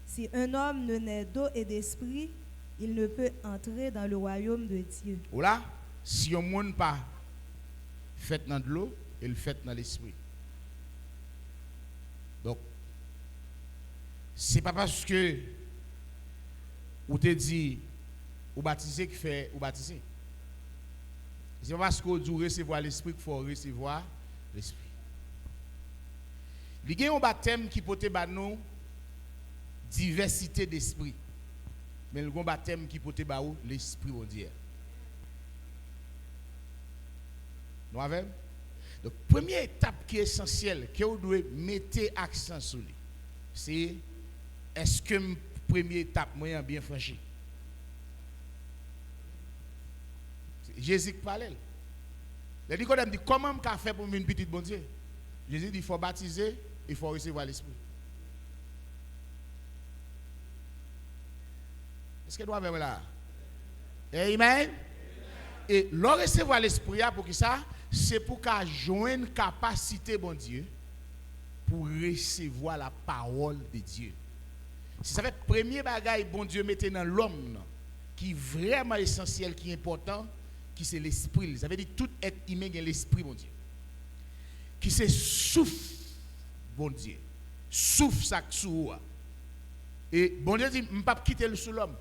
S2: si un homme ne naît d'eau et d'esprit, il ne peut entrer dans le royaume de Dieu.
S1: Voilà, si on ne pas fait dans de l'eau, il fait dans l'esprit. Donc, c'est pas parce que ou te dit ou baptisé qui fait ou baptisé. C'est pas parce qu'on doit recevoir l'esprit qu'il faut recevoir l'esprit. Il y a un baptême qui peut te nous diversité d'esprit. Mais il y a un baptême qui peut te l'esprit bon Dieu. Nous avons? Donc, première étape qui est essentielle, que vous devez mettre accent sur lui, c'est est-ce que la première étape, moi, bien franchi? Jésus qui parle. Il dit comment je peux faire pour une petite bon Dieu? Jésus dit il faut baptiser, il faut recevoir l'esprit. Est-ce que nous avons là? Amen. Et le recevoir l'esprit pour qui ça? C'est pour qu'on joigne une capacité bon Dieu pour recevoir la parole de Dieu. Si ça fait premier bagage bon Dieu mettait dans l'homme qui est vraiment essentiel, qui est important, qui c'est l'esprit. Ça veut dire tout être humain a l'esprit bon Dieu. Qui c'est souffle bon Dieu. Souffle ça sous. Et bon Dieu dit je ne peux pas quitter le sous l'homme.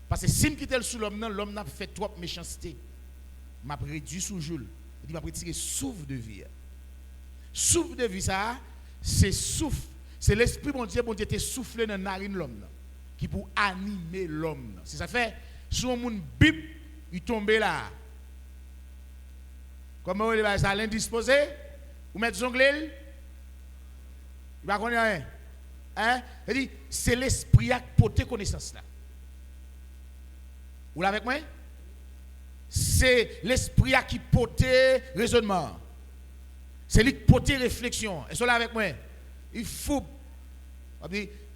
S1: Parce que si je quitte le sous l'homme, l'homme n'a fait trop de méchanceté. Je m'a réduit sous Jules. Il m'a retiré souffle de vie. Souffle de vie, ça, c'est souffle. C'est l'esprit, bon Dieu te soufflé dans la narine de l'homme. Qui pour animer l'homme. Si ça fait, si on moun bip, il tombe là. Comment on va ça l'indisposé? Ou mettre son glel? Il va connaître rien. Hein? Il dit, c'est l'esprit qui porte connaissance là. Vous l'avez avec moi? C'est l'esprit qui porte raisonnement. C'est lui qui porte réflexion. Est-ce que vous l'avez avec moi? Il faut.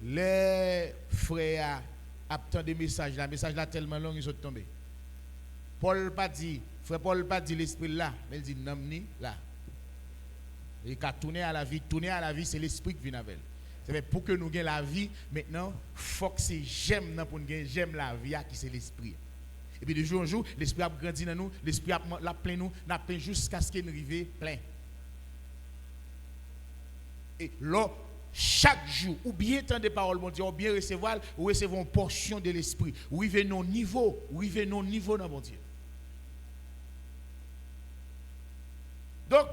S1: Les frères attendent des messages. Le message là tellement long, ils sont tombés. Paul pas dit, frère Paul pas dit l'esprit là, mais il dit namni là. Il a tourné à la vie, c'est l'esprit qui vient avec. C'est pour que nous gagnions la vie, maintenant, il faut que c'est j'aime pour nous gagner, j'aime la vie qui c'est l'esprit. Et puis de jour en jour, l'esprit a grandi dans nous, l'esprit a plein nous, n'a plein jusqu'à ce qu'il arrive plein. Et là, chaque jour, ou bien entendre des paroles, mon Dieu, ou bien recevoir, ou recevoir une portion de l'esprit, ou arriver nos niveaux, dans mon Dieu. Donc,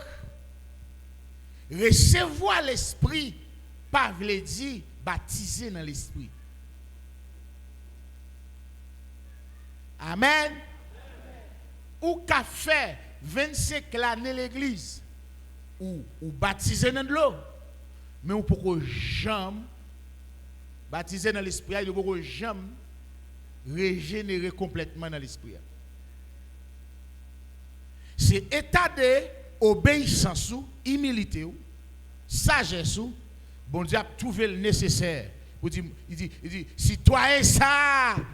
S1: recevoir l'esprit, pas veut dire baptiser dans l'esprit. Amen. Ou qu'a fait 25 l'année l'église, ou baptiser dans l'eau, mais on peut jamais baptiser dans l'esprit, il ne peut jamais régénérer complètement dans l'esprit. C'est état de obéissance, humilité, sagesse, bon Dieu a trouvé le nécessaire. Il dit, si toi es ça, il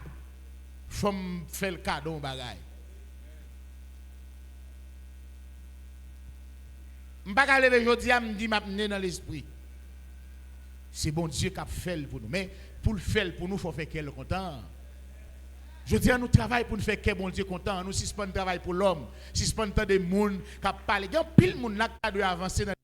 S1: faut faire le cadeau, bagaille. Je ne vais pas lever aujourd'hui à me dire que dans l'esprit. C'est bon Dieu qui a fait pour nous. Mais pour le faire pour nous, il faut faire qu'elle content. Je dis à nous travaillons pour nous faire qu'elle bon Dieu content. Nous suspendons le travail pour l'homme. Suspendons le temps des gens qui parlent. Il y a pile de monde qui doit avancer dans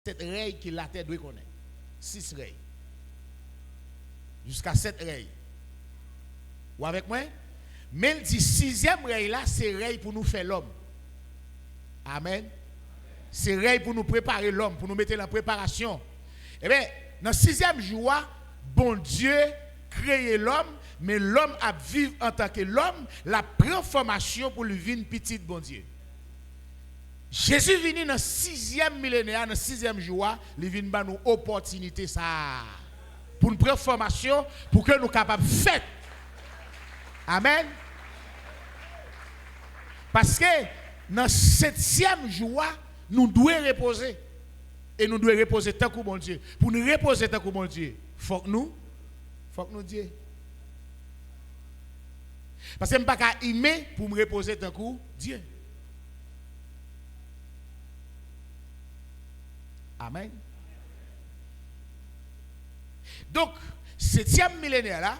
S1: 7 règles qui la terre doit connaître. 6 règles. Jusqu'à 7 règles. Ou avec moi? Mais il dit 6e règle là, c'est règle pour nous faire l'homme. Amen. C'est règle pour nous préparer l'homme, pour nous mettre en préparation. Eh bien, dans le 6e jour, bon Dieu créé l'homme, mais l'homme a vivre en tant que l'homme, la transformation pour lui vivre petit bon Dieu. Jésus venu dans le 6e millénaire, dans le 6e jour, il vient nous une opportunité ça pour une transformation, pour que nous soyons capables de faire. Amen. Parce que dans le 7e jour, nous devons reposer. Et nous devons reposer tant que bon Dieu. Pour nous reposer tant que bon Dieu, il faut que nous Dieu. Parce que je ne peux pas aimer pour me reposer tant que Dieu. Amen. Donc, 7e millénaire là,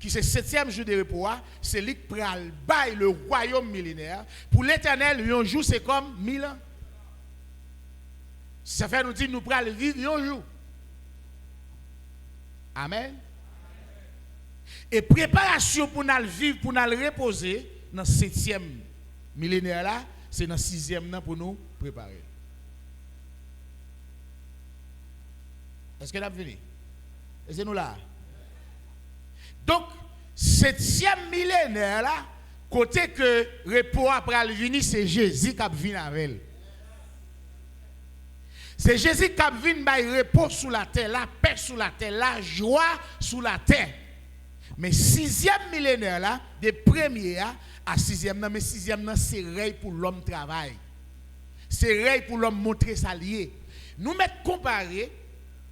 S1: qui c'est 7e jour de repos, c'est lui qui pral bail le royaume millénaire. Pour l'Éternel, un jour c'est comme 1000 ans. Ça fait nous dire nous pral vivre un jour. Amen. Et préparation pour nous vivre, pour nous reposer dans 7e millénaire là, c'est dans 6e nan pour nous préparer. Est-ce que nous avons fini? Est-ce que nous là? Donc, 7e millénaire là, côté que repos après le venir, c'est Jésus qui a venu avec elle. C'est Jésus qui a venu avec repos sous la terre, la paix sous la terre, la joie sous la terre. Mais 6e millénaire là, de premier à 6e, mais 6e c'est règle pour l'homme travail. C'est règle pour l'homme montrer sa lié. Nous mettons comparé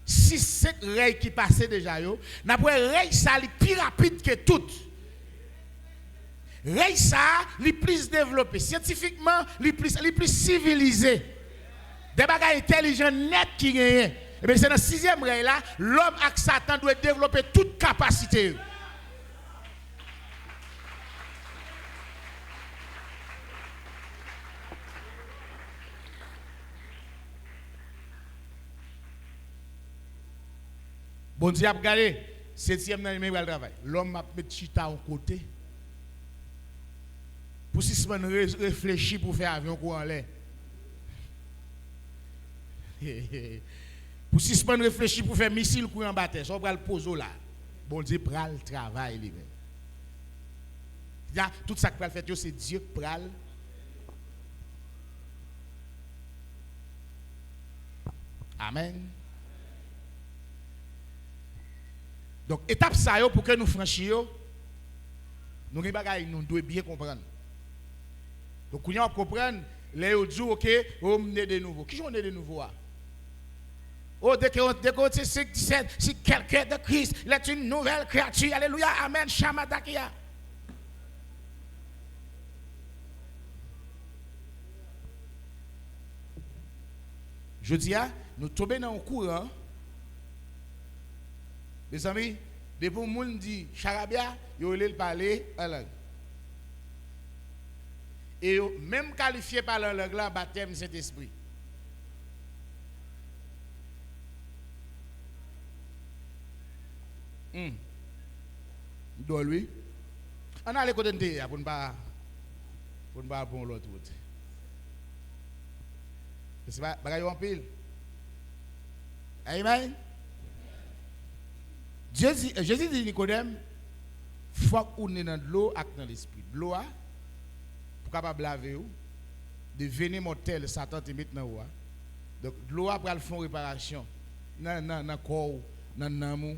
S1: 6-7 règles qui passaient déjà, n'après règle ça est plus rapide que toutes. Règle ça est plus développé scientifiquement, les plus civilisé. Des bagages intelligents net qui gagnent. Et bien c'est dans 6e règle là, l'homme avec Satan doit développer toute capacité. Bon Dieu a regardé, 7e dans le travail. L'homme a mis chita au côté. Pour si semaine réfléchir pour faire avion en l'air. Pour si semaine réfléchir pour faire missile en bataille, ça va le poser là. Bon Dieu prend le travail lui-même. Tout ça que va faire c'est Dieu qui prend. Amen. Donc, étape ça pour que nous franchissions, nous devons bien comprendre. Donc, quand on comprend, les autres disent, ok, on est de nouveau. Qui sont de nouveau? Oh, dès qu'on dit 17, si quelqu'un de Christ, il est une nouvelle créature. Alléluia, amen, Shamadakia. Je dis, nous tombons dans un courant. Mes amis, depuis que moun dit charabia, yo le parler en langue. Et même qualifié par la langue là, baptême Saint-Esprit. Do lui. On a les côtés de pour ne pas bon l'autre route. C'est pas bagaille en pile. Amen. Jésus dit Nicodème, il faut qu'on ait dans l'eau et dans l'esprit. L'eau, pour capable laver, devenir mortel, Satan te met dans l'eau. Donc, l'eau après le fond réparation. Dans le corps, dans l'amour.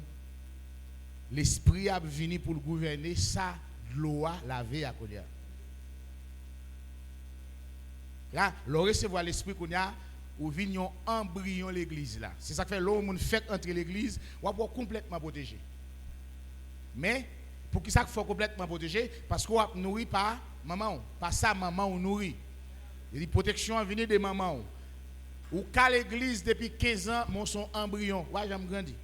S1: L'esprit a venu pour le gouverner, ça, l'eau a lavé à Kodia. Là, l'on recevoir l'esprit qu'on a, ou vignon embryon l'église là. C'est ça que fait l'homme fait entrer l'église, ou avoir complètement protégé. Mais pour qui ça faut complètement protégé parce qu'on nourrit par maman, pas ça maman on nourrit. Il dit protection venir de maman. Ou qu'à l'église depuis 15 ans mon son embryon, ouais j'aime grandi.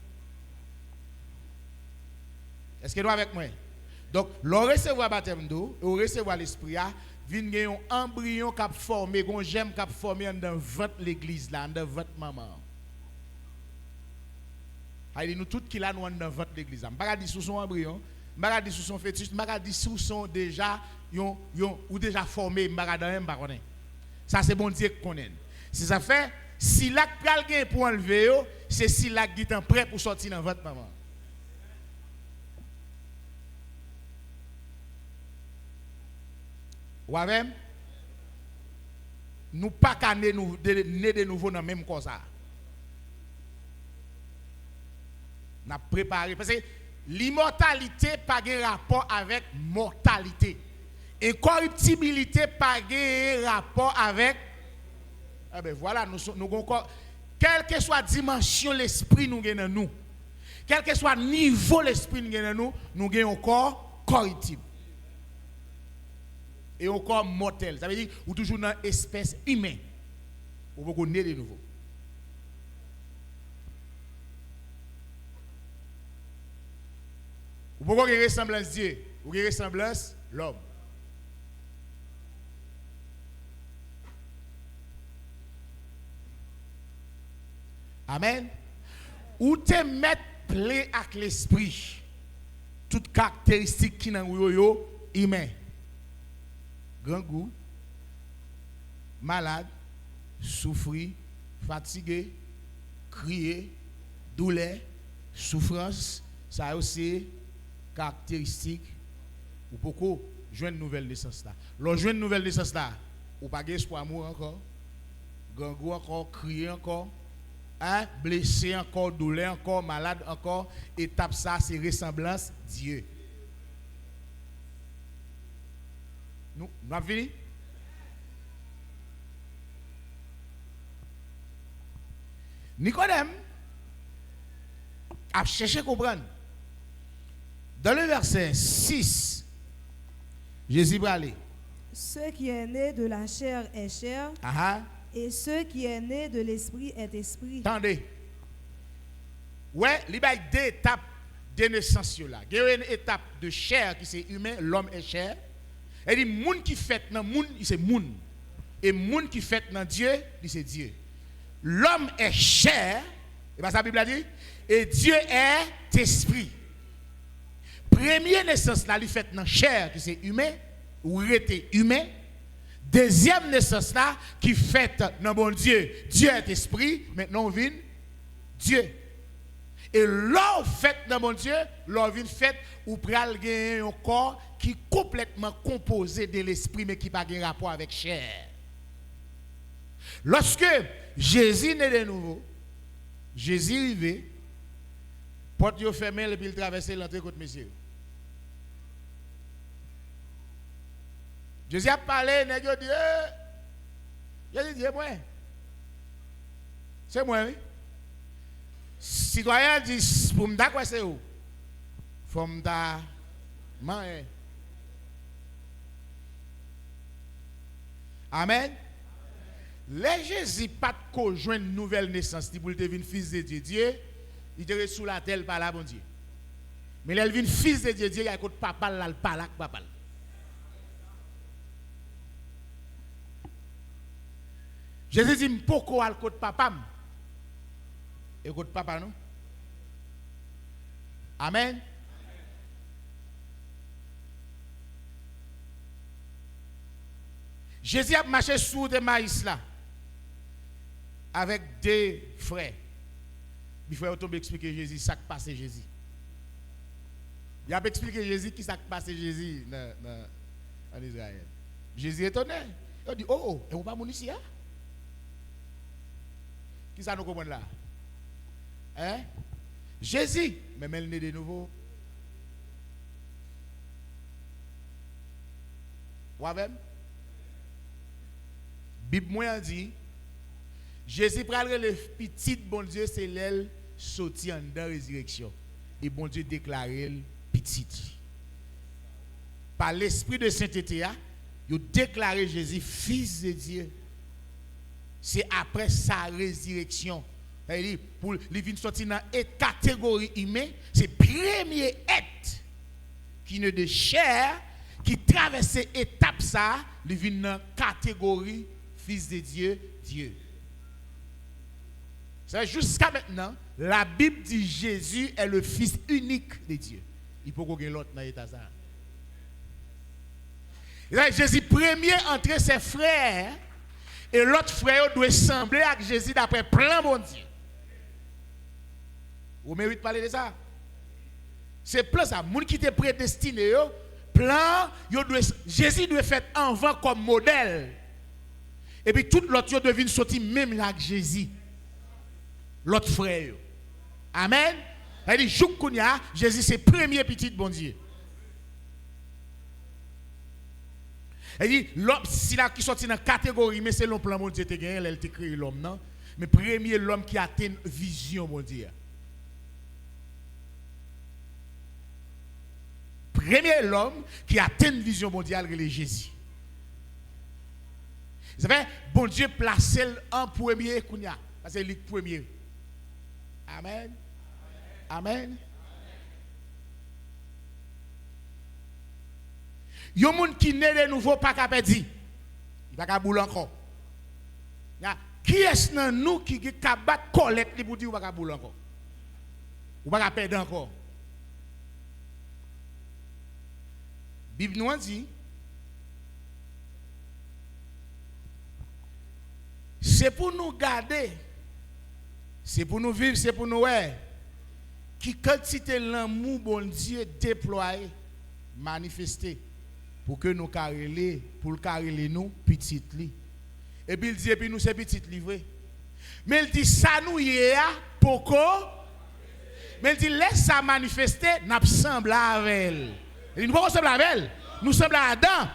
S1: Est-ce que vous avec moi? Donc, l'on recevoir baptême d'eau, on recevoir l'esprit, vient gagner un embryon qui a formé, un germe qui a formé dans votre l'église là, dans votre maman. Allez, nous tous qui là nous dans votre l'église. Je ne vais pas dire sous son embryon, je ne vais pas dire sous son fœtus, je ne vais pas dire sous son déjà ou déjà formé, je ne vais pas dire. Ça c'est bon Dieu qu'on connaît. Si ça fait si la quelqu'un pour enlever, c'est si la qui est prêt pour sortir dans votre maman. Ou même, nous pas qu'à naître de nouveau dans le même corps. Nous avons préparé. Parce que l'immortalité n'a pas de rapport avec mortalité. Incorruptibilité n'a pas de rapport avec. Eh bien voilà, nous quelle que soit la dimension de l'esprit nous avons nous, quel que soit le niveau de l'esprit nous avons nous avons un corps corruptible. Et un corps mortel. Ça veut dire ou toujours dans l'espèce humaine. Ou beaucoup naître de nouveau. Ou beaucoup de ressemblance Dieu, ou de ressemblance l'homme. Amen. Ou te mettre plaie avec l'esprit. Toutes caractéristiques qui dans yo humain. Grand goût, malade, souffrir, fatigué, crier, douleur, souffrance, ça aussi caractéristique ou beaucoup joindre une nouvelle naissance là. Lorsque joindre une nouvelle naissance là, ou pas espoir mourir encore, grand goût encore, crier encore, hein, blessé encore, douleur encore, malade encore, étape ça c'est ressemblance Dieu. Nous avons fini? Nicodème a cherché à comprendre. Dans le verset 6, Jésus va aller.
S2: Ce qui est né de la chair est chair, et ce qui est né de l'esprit est esprit.
S1: Attendez. Ouais, il y a deux étapes de naissance là. Il y a une étape de chair qui c'est humain, l'homme est chair. Et dit monde qui fait dans monde, c'est monde. Et monde qui fait dans Dieu, c'est Dieu. L'homme est chair, et bien ça la Bible a dit, et Dieu est esprit. Première naissance là, il fait dans chair qui c'est humain ou était humain. Deuxième naissance là qui fait dans bon Dieu, Dieu est esprit, maintenant on vient Dieu. Et l'homme fait dans mon Dieu, l'homme vient fait ou pral gagner un corps qui est complètement composé de l'esprit mais qui n'a pas de rapport avec chair. Lorsque Jésus naît de nouveau, Jésus arrivé, porte yo fermée et puis il traverse l'entrée côté monsieur. Jésus a parlé, nèg yo dit Jésus dit moi. C'est moi oui. Citoyen dit pour me d'accord c'est où? Faut me da man. Amen. Les Jésus pas de joindre une nouvelle naissance pour devenir fils de Dieu. Dieu, il était sous la terre par là bon Dieu. Mais il vient fils de Dieu, Dieu il a côté papa là, le pas là papa. Jésus dit pourquoi al côté papa? Et côté papa non? Amen. Jésus a marché sur des maïs là avec deux frères. Il faut tomber expliquer Jésus ça qui passe Jésus. Il a expliqué Jésus qui ça qui passe Jésus en Israël. Jésus est étonné. Il dit oh, et vous pas mon ici hein? Qui ça nous comprend là? Hein? Jésus, mais elle est né de nouveau. Vous-même? Bible moi dit Jésus prend le petit bon Dieu c'est l'aile sorti en dans résurrection et bon Dieu déclaré petit. Par l'esprit de sainteté il a déclaré Jésus fils de Dieu. C'est après sa résurrection. Il pour il vient sortir dans une catégorie humaine, c'est premier être qui ne de chair qui traverse étape ça, il vient dans la catégorie fils de Dieu, Dieu. C'est jusqu'à maintenant, la Bible dit Jésus est le fils unique de Dieu. Il faut qu'on ait l'autre dans l'état ça. Jésus premier entre ses frères et l'autre frère doit sembler avec Jésus d'après plan bon Dieu. Vous méritez de parler de ça? C'est plan ça. Les gens qui étaient prédestinés, plan, Jésus doit faire avant comme modèle. Et puis tout l'autre devine sortir même là avec Jésus. L'autre frère. Amen. Il dit, Jésus c'est premier petit bon Dieu. Il dit, l'homme, si là qui sorti dans la catégorie, mais c'est l'homme plan mon Dieu, elle a créé l'homme, non? Mais premier l'homme qui a une vision, mon Dieu. Premier l'homme qui a une vision mondiale, c'est Jésus. Vous savez, bon Dieu place en premier, parce que c'est le premier. Amen. Amen. Il y a des gens qui naissent de nouveau, pas qu'à perdre. Il va pas bouler encore. Qui est-ce dans nous qui a battre collecte pour dire qu'il va pas bouler encore? Ou va pas perdre encore? La Bible nous dit, c'est pour nous garder, c'est pour nous vivre, c'est pour nous voir, qui quantité l'amour bon Dieu déployé, manifesté, pour que nous carrelons, pour carreler nous, petit li. Et puis il dit, et puis nous c'est petit livré. Mais il dit, ça nous y est, pourquoi? Mais il dit, laisse ça manifester, nous semblons avec elle. Il dit, nous ne sommes pas avec elle, nous sommes à Adam.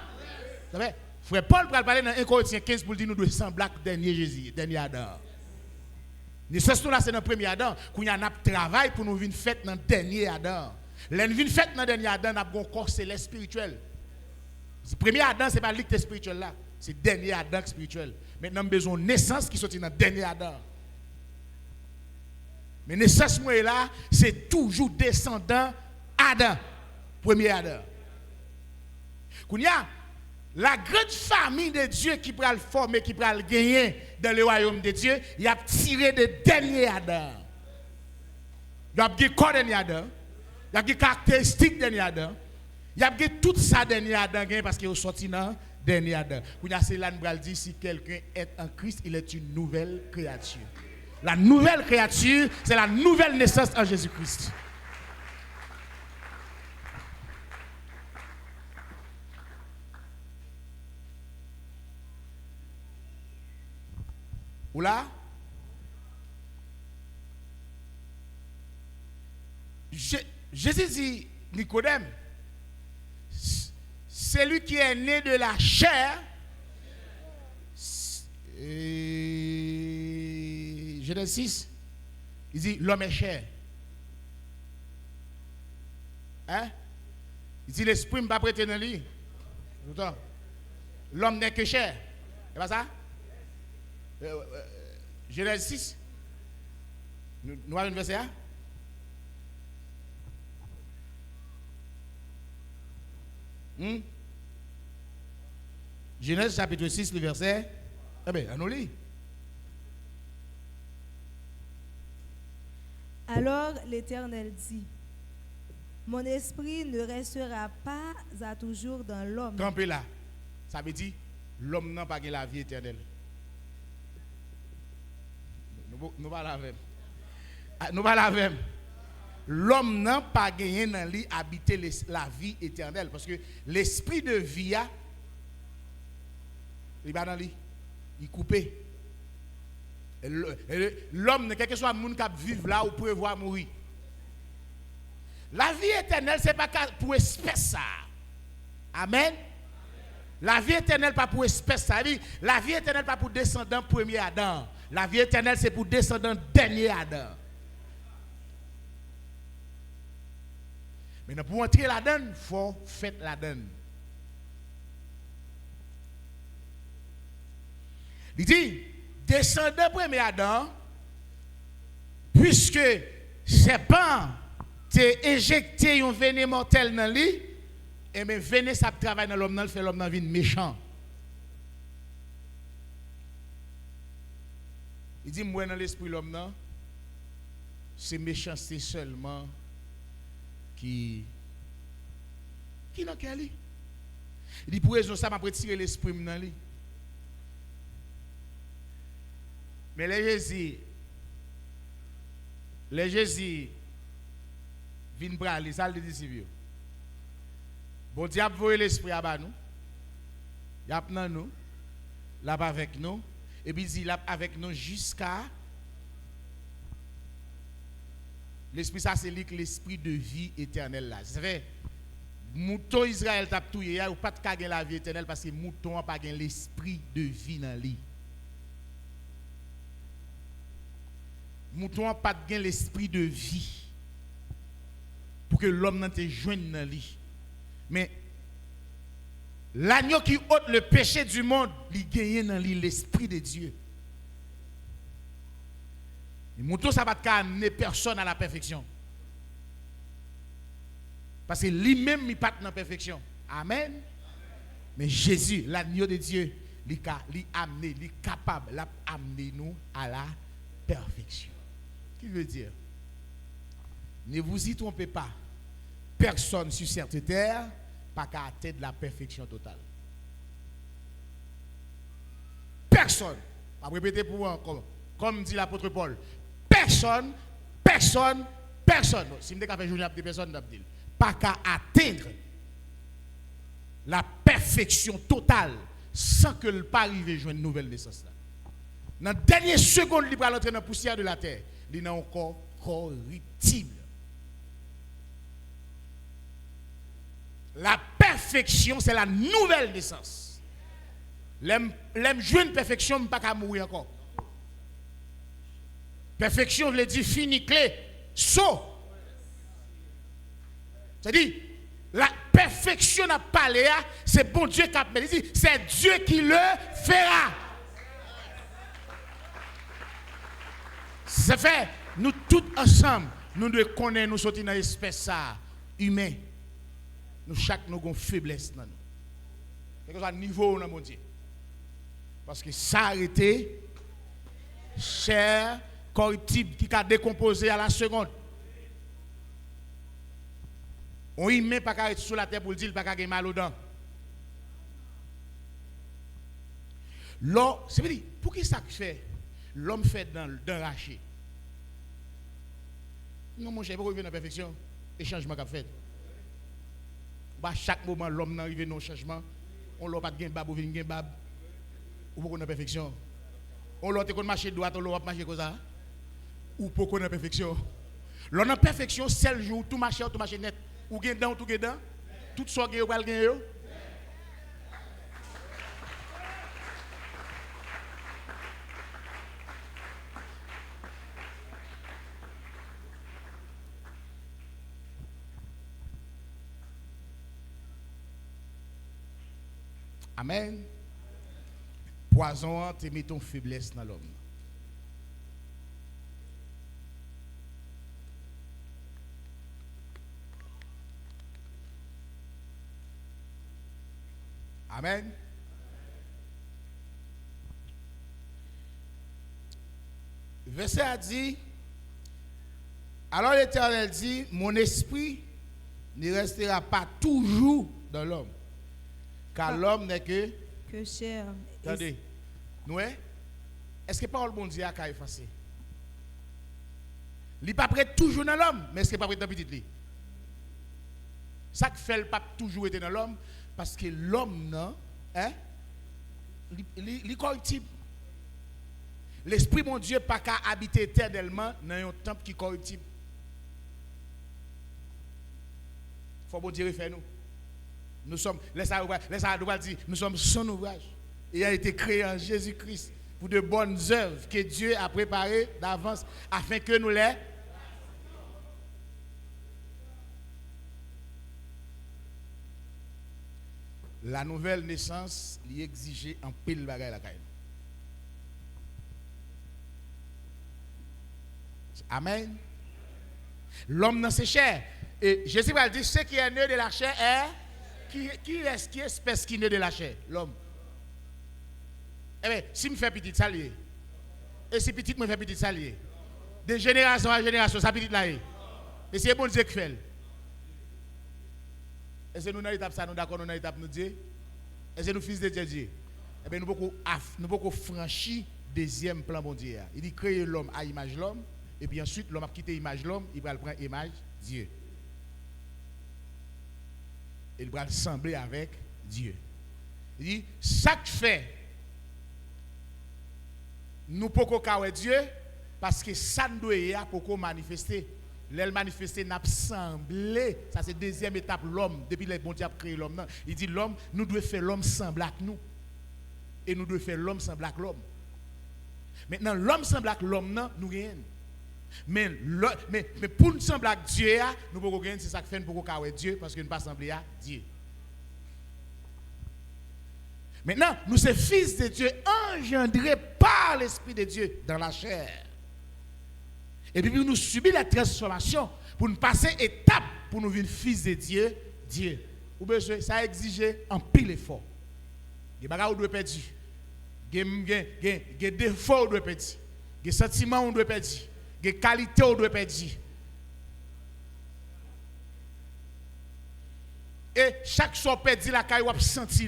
S1: Vous savez, frère Paul va parler dans 1 Corinthiens 15 pour dire, nous devons sembler avec dernier Jésus, dernier Adam. Nous sommes là, c'est dans le premier Adam, qu'on y a un travail pour nous venir faire dans le dernier Adam. L'en venir faire dans le dernier Adam, nous avons un corps céleste spirituel. Le premier Adam, ce n'est pas l'acte spirituel là, c'est le dernier Adam spirituel. Maintenant, nous avons besoin de naissance qui sortit dans le dernier Adam. Mais naissance, moi là, c'est toujours descendant Adam, premier Adam. Qu'on y a la grande famille de Dieu qui peut le former, qui peut le gagner dans le royaume de Dieu, il a tiré de dernier Adam. Il a des corps dernier Adam, il a des caractéristiques dernier Adam. Il y a tout ça dernier Adam parce qu'il est sorti dans dernier Adam. C'est là nous dit si quelqu'un est en Christ, il est une nouvelle créature. La nouvelle créature, c'est la nouvelle naissance en Jésus-Christ. Ou là? Jésus dit, Nicodème, celui qui est né de la chair, Genèse 6, il dit l'homme est chair. Hein? Il dit l'esprit ne va pas prêter dans lui. L'homme n'est que chair. C'est pas ça? Genèse 6. Nous avons un verset là? Genèse chapitre 6, le verset. Eh bien, on lit.
S2: Alors l'Éternel dit, mon esprit ne restera pas à toujours dans l'homme.
S1: Campez là. Ça veut dire, l'homme n'a pas la vie éternelle. Nous pas la même. Nous pas la même. L'homme n'a pas gagné dans lui habiter la vie éternelle. Parce que l'esprit de vie, il va dans lui. Il est coupé. L'homme, quel que soit le monde qui vit là ou prévoit mourir. La vie éternelle, ce n'est pas pour espèce ça. Amen. La vie éternelle, pas pour espèce ça. La vie éternelle, pas pour descendant premier Adam. La vie éternelle, c'est pour descendant dernier Adam. Mais pour entrer là-dedans, il faut faire là-dedans. Il dit, descendant premier Adam, puisque c'est pas t'es injecté un venin mortel dans lui, Et bien, venez, ça travaille dans l'homme, fait l'homme dans vie méchant. Il dit, moi, dans l'esprit, l'homme, c'est méchanceté seulement qui n'a qu'à lui. Il dit, pour raison ça, m'a retiré l'esprit dans lui. Mais les Jésus viennent prendre les salles de disciples. Bon Dieu a volé l'esprit à nous. Il a pris nous, là avec nous, et puis il est avec nous jusqu'à l'esprit, ça c'est l'esprit de vie éternelle là. C'est vrai. Mouton Israël t'a tout hier ou pas de gagner la vie éternelle parce que mouton n'a pas gagné l'esprit de vie dans lui. Mouton n'a pas gagné l'esprit de vie pour que l'homme n'en te joigne dans lui. Mais l'agneau qui ôte le péché du monde, il gagne dans lui l'esprit de Dieu. Et mouton ça va pas amener personne à la perfection. Parce que lui-même, il n'est pas dans la perfection. Amen. Mais Jésus, l'agneau de Dieu, il est capable d'amener nous à la perfection. Qui veut dire? Ne vous y trompez pas. Personne sur cette terre n'a qu'à atteindre la perfection totale. Personne. Je vais répéter pour vous, comme dit l'apôtre Paul. Personne. Si je me dis qu'à faire journée à des personnes, pas qu'à atteindre la perfection totale sans que le pas arrive à jouer une nouvelle naissance. Dans la dernière seconde, il va entrer dans la poussière de la terre. Il est encore corruptible. La perfection, c'est la nouvelle naissance. L'aime jouer une perfection, je ne pas qu'à mourir encore. Perfection veut dire fini, clé, saut. C'est-à-dire, la perfection n'a pas parlé, c'est bon Dieu qui a dit, c'est Dieu qui le fera. Ça fait, nous tous ensemble, nous devons connaître, nous sortir dans l'espèce humain. Nous, chaque nous avons une faiblesse dans nous. Quel que soit le niveau, mon Dieu. Parce que ça a été chair corruptible qui a décomposé à la seconde. On y met pas qu'à être sur la terre pour le dire, pas qu'à avoir mal aux dents. L'homme, c'est dire, pour qui ça fait? L'homme fait dans raché. Non, mon cher, il faut revenir dans la perfection. Et changement qu'a fait. À chaque moment, l'homme n'arrive dans le changement. On l'a pas de gain bab, ou vient gain bab. Ou pour qu'on ait perfection. On l'a te marcher droite, on l'a marcher comme ça. Ou pour qu'on ait perfection. L'on a perfection, c'est le jour, tout marche net. Ou gain dans, tout gain dans. Tout soit gain, ou pas gain. Amen. Poison, tu mets ton faiblesse dans l'homme. Amen. Verset a dit, alors l'Éternel dit, mon esprit ne restera pas toujours dans l'homme. Car l'homme n'est que
S2: chair.
S1: Attendez. Nous, est-ce que parole bon Dieu a effacé? Il n'est pas prêt toujours dans l'homme, mais est-ce qu'il n'est pas prêt dans le petit? Ça qui fait le pape toujours été dans l'homme, parce que l'homme, non, il est corruptible. L'esprit mon Dieu pas qu'à habiter éternellement dans un temple qui est corruptible. Il faut bon Dieu refaire nous. Nous sommes, laissez-moi dire, nous sommes son ouvrage. Il a été créé en Jésus-Christ pour de bonnes œuvres que Dieu a préparées d'avance afin que nous les. La nouvelle naissance lui exigeait un pile bagaille la caille. Amen. L'homme dans ses chairs. Et Jésus va dire, ce qui est né de la chair est. Qui espèce qui naît de la chair? L'homme. Eh bien, si me fait petit, ça lié. Et si petit me fait petit, ça lié. De génération à génération, ça petit là. Et c'est bon Dieu qui fait. Et c'est nous dans l'étape ça, nous d'accord, nous dans l'étape nous Dieu. Et c'est nous fils de Dieu. Eh bien, nous pouvons franchir deuxième plan bon Dieu. Il dit créer l'homme à image de l'homme. Et puis ensuite, l'homme a quitté l'image de l'homme, il va prendre l'image de Dieu. Il va sembler avec Dieu. Il dit, chaque fait, nous pouvons voir Dieu, parce que ça nous doit pour manifester. L'elle manifester n'a semblé. Ça c'est deuxième étape l'homme. Depuis le bon Dieu a créé l'homme. Il dit l'homme, nous devons faire l'homme sembler à nous. Et nous devons faire l'homme sembler à l'homme. Maintenant, l'homme semble à l'homme, nous gagnons. Mais pour nous sembler à Dieu, nous pouvons gagner, c'est ça que fait pour nous Dieu, parce que nous ne pas sembler à Dieu. Maintenant, nous sommes fils de Dieu, engendrés par l'Esprit de Dieu dans la chair. Et puis nous subissons la transformation pour nous passer étape pour nous devenir fils de Dieu, Dieu. Ou bien ça exige un pile effort. Les bagages doivent perdre. Les défauts doivent perdre. Les sentiments doivent perdre. Les qualités doivent perdre. Et chaque fois perdu la caille, vous sentez.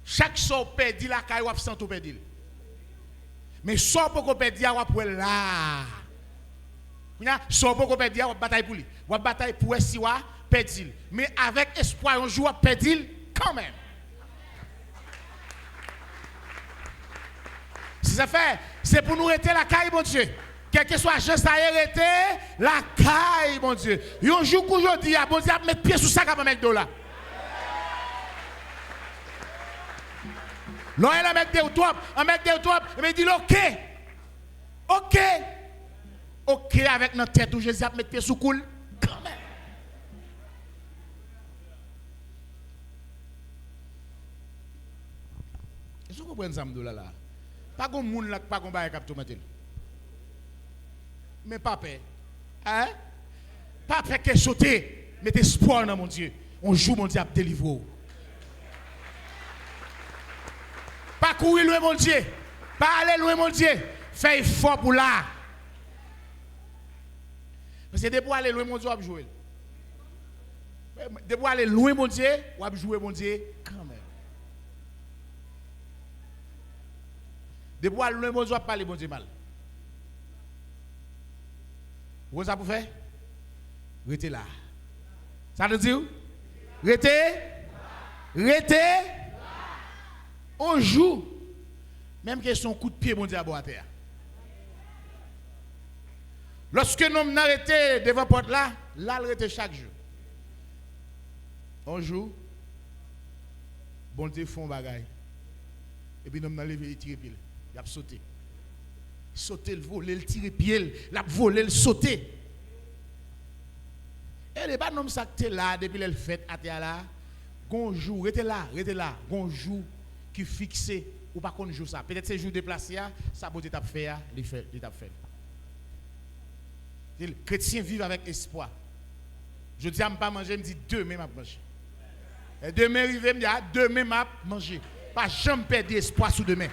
S1: Chaque fois perdu la caille, vous sentez perdu. Mais soit pour qu'on perde, vous êtes là. Soit pour qu'on perde, vous bataille pour lui. Vous bataille pour si vous perdez. Mais avec espoir, on joue à perdre quand même. Si ça fait, c'est pour nous arrêter la caille, mon Dieu. Quel que soit juste à arrêter la caille, mon Dieu. Un jour qu'aujourd'hui, bon Dieu, mettre pied sous ça, va mettre $. Non, elle a mettre des trop, mais il dit ok, avec notre tête où Jésus a mettre pied sous coule, quand même. Est-ce que vous comprenez ça, là? Pas de monde là, pas de bail capteur matin. Mais pas peur. Hein? Pas peur que sauter, mettez espoir dans mon Dieu. On joue mon Dieu à délivrer. Pas courir loin mon Dieu. Pas aller loin mon Dieu. Fais effort pour là. Parce que pour aller loin mon Dieu, on va jouer. Pour aller loin mon Dieu, on va jouer mon Dieu quand même. Pour aller loin mon Dieu, on va parler mon Dieu mal. Vous avez pour faire? Restez là. Ça veut dire? Restez. On joue. Même que son coup de pied, mon Dieu, à terre. Lorsque nous nous arrêtons devant la porte là, il arrête chaque jour. On joue. Bon Dieu, font bagaille. Et puis nous nous lever et tirer pied. Il a sauté. Sauter, le voler, le tirer pied, la voler, le sauter. Et les pas noms ça là depuis le fait à terre là. Gonjou, restez là, gonjou qui fixé ou pas qu'on joue ça. Peut-être ces jours déplacés, ça peut être fait, l'étape fait. Les chrétiens vivent avec espoir. Je dis à ne pas manger, je me dis demain je vais manger. Et demain arrivé, je me dis demain je vais manger. Pas jamais perdre espoir sur demain.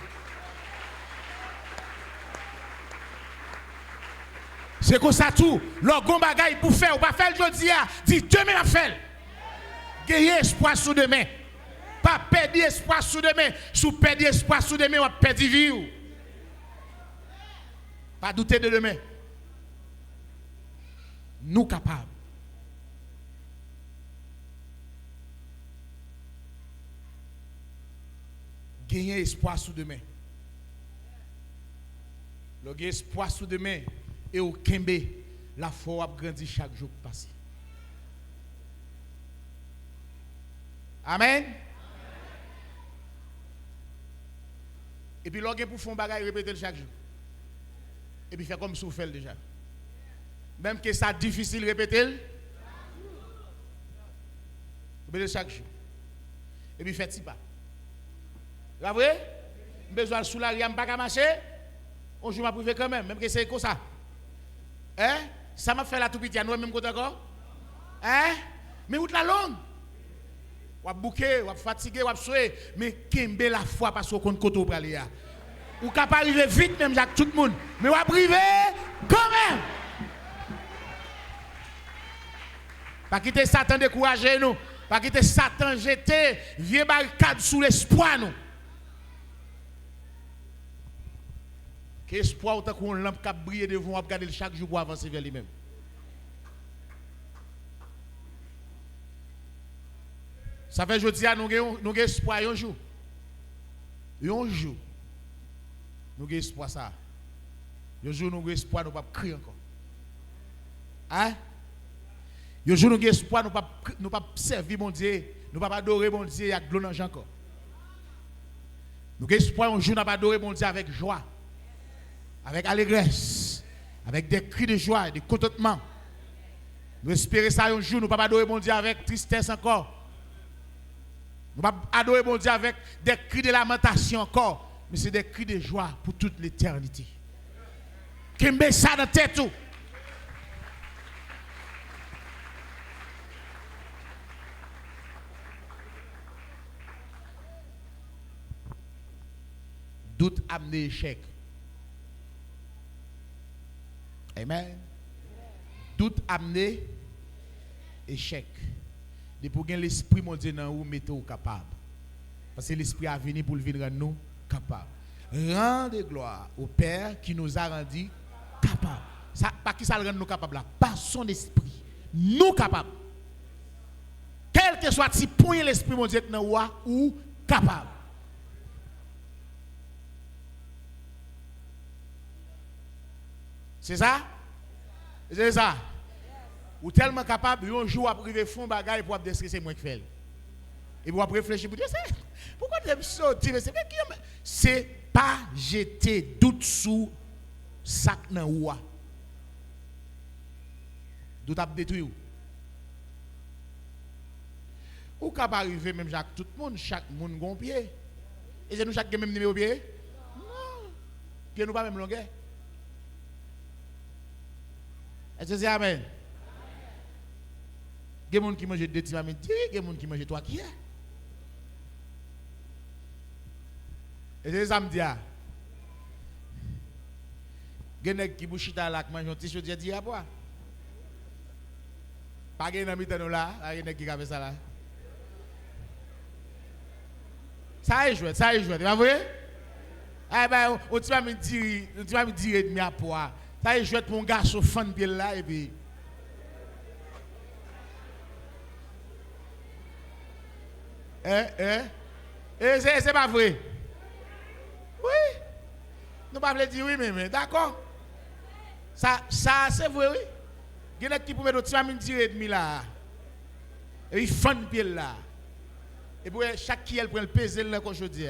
S1: C'est comme ça tout. Leur bon bagaille pour faire ou pas faire le jeudi, dit demain je vais faire. Gagner espoir sur demain. Pas perdre espoir sur demain. Si vous perdez espoir sur demain, vous perdez vie. Pas douter de demain. Nous capables. Gagner espoir sur demain. Le gagner espoir sur demain et au Kembe, la foi a grandi chaque jour passé. Amen. Et puis, l'orgue pour faire bagaille, répéter chaque jour. Et puis, faire comme si vous faites déjà. Même que ça difficile, répéter. Répéter chaque jour. Et puis, faites si pas. Vous voyez? Besoin de soulager, je ne peux pas marcher. On joue ma privé quand même, même que c'est comme ça. Hein? Ça m'a fait la tout petit, nous même côté encore. Hein? Mais route la longue. Ou bouquer, ou fatigué, ou soué, mais kembe la foi parce qu'on compte côté pour aller. Ou capable arriver vite même avec tout le monde, mais ou arriver quand même. Pas quitter Satan décourager nous, pas quitter Satan jeter vieux barricade sous l'espoir nous. Qu'espoir autant qu'on lampe qui brille devant on regarder chaque jour pour avancer vers lui-même. Ça fait jeudi à nous avons espoir un jour. Un jour. Nous avons espoir ça. Un jour nous avons espoir nous pas crier encore. Hein? Un jour nous avons espoir nous pas servir mon Dieu, nous pas adorer mon Dieu avec de l'eau encore. Nous avons espoir un jour nous pas adorer mon Dieu avec joie, avec allégresse, avec des cris de joie, de contentement. Nous espérons ça un jour nous pas adorer mon Dieu avec tristesse encore. Nous ne pouvons pas adorer mon Dieu avec des cris de lamentation encore, mais c'est des cris de joie pour toute l'éternité. Qui met ça dans la tête tout. Doute amener échec. Amen. Doute amener échec. Et pour gagner l'esprit, mon Dieu, dans vous mettez-vous capable. Parce que l'esprit a venu pour le venir rendre nous capables. Rendez gloire au Père qui nous a rendus capables. Ça, pas qui ça le rend nous capables là, par son esprit. Nous capables. Quel que soit si point l'esprit, mon Dieu, dans vous ou capable. C'est ça? C'est ça. Ou tellement capable, un jour à priver fond bagaille pour décider c'est moi qui fais. Et pour réfléchir pour dire pourquoi tu me sortir c'est pas jeter doute sous sac dans ou. Doute a détruit ou capable arriver même chaque tout le monde chaque monde gon pied. Et c'est nous chaque même numéro pied? Non. Pied nous pas même longueur. Est-ce que c'est amen? Il y a des gens qui mangent deux petits mamans, il y a des gens qui mangent trois qui est. Et c'est ça que je me dis. Il y a des gens qui mangent là, qui mangent un petit chaudier à boire. Pas de gens qui sont là, il y a des gens qui font ça là. Ça est joué, tu vas voir? Eh bien, tu vas me dire demi à poids. Ça est joué pour un garçon fan de là et puis. Et c'est pas vrai. Oui. Nous ne pouvons pas dire oui, mais d'accord. Ça c'est vrai, oui. Il y a qui pour mettre au dire et demi là. Et il fan pied là. Et pour chaque qui elle prend le peser là comme je dis.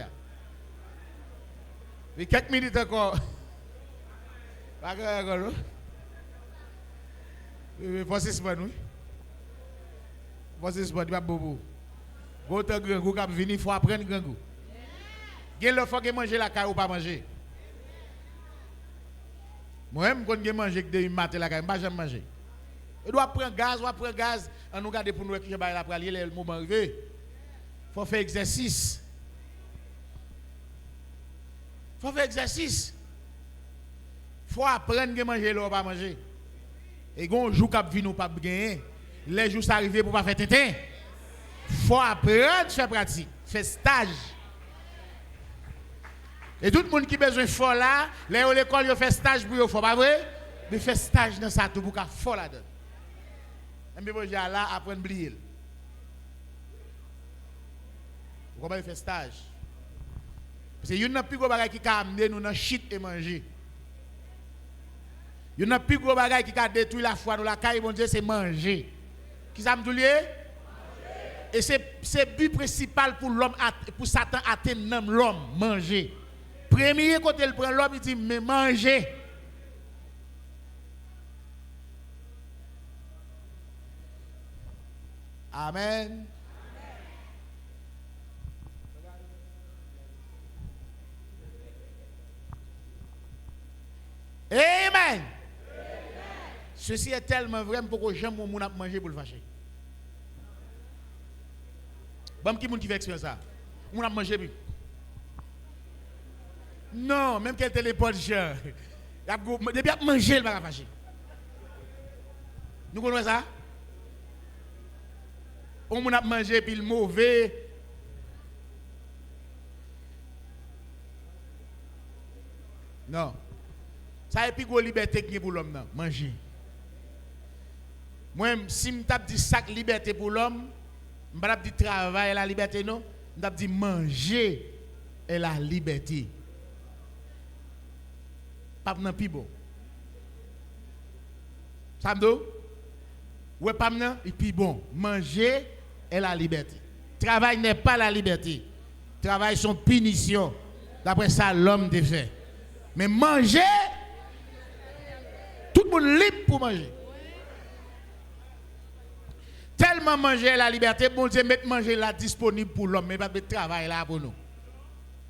S1: Mais quelques minutes encore. Pas grave. Voici ce bon, oui. Voici ce bon, pas bobo. Votre grand goût qui vient, il faut apprendre grand goût. Il faut que manger la caille ou pas manger. Moi-même, quand je mange des matin la caille, je ne vais jamais manger. Il doit prendre gaz, on nous garde pour nous que je vais aller le moment arrivé. Il faut faire exercice. Il faut faire exercice. Il faut apprendre à manger ou pas manger. Et quand on joue qui vient ou pas gagner, les jours arrivent pour pas faire tétin. Il faut apprendre à faire pratique, faire stage. Et tout le monde qui a besoin de faire là, l'école, il fait stage pour eux, faut pas vrai? Mais faire stage dans ça tout pour qu'à faire là-dedans. Et puis, je là, apprendre à oublier. Comment il fait stage? Parce que il y a plus gros bagage qui a amené nous dans shit et manger. Il y a plus gros bagage qui a détruit la foi, nous la caille, mon Dieu, c'est manger. Qui ça me dit? Et c'est le but principal pour l'homme, pour Satan atteindre l'homme, manger. Premier côté, il prend l'homme, il dit, mais manger. Amen. Amen. Ceci est tellement vrai pour que j'aime mon a manger pour le fâcher. Bon, qui fait expérience ça? On a mangé plus. Non, même qu'elle téléporte, depuis à manger, elle va fâcher. Nous connaissons ça? On a mangé puis le mauvais. Non. Ça est plus de liberté que pour l'homme, non. Manger. Moi, si je tape dit sac liberté pour l'homme, je ne vais pas dire travail et la liberté, non. Je vais dire manger et la liberté. Pas non plus bon. Ça me dit? Ouais, pas non, et puis bon. Manger et la liberté. Travail n'est pas la liberté. Travail sont punitions. D'après ça, l'homme te fait. Mais manger, tout le monde libre pour manger. Tellement manger la liberté, bon Dieu mettre manger là disponible pour l'homme, mais pas de travail là pour nous.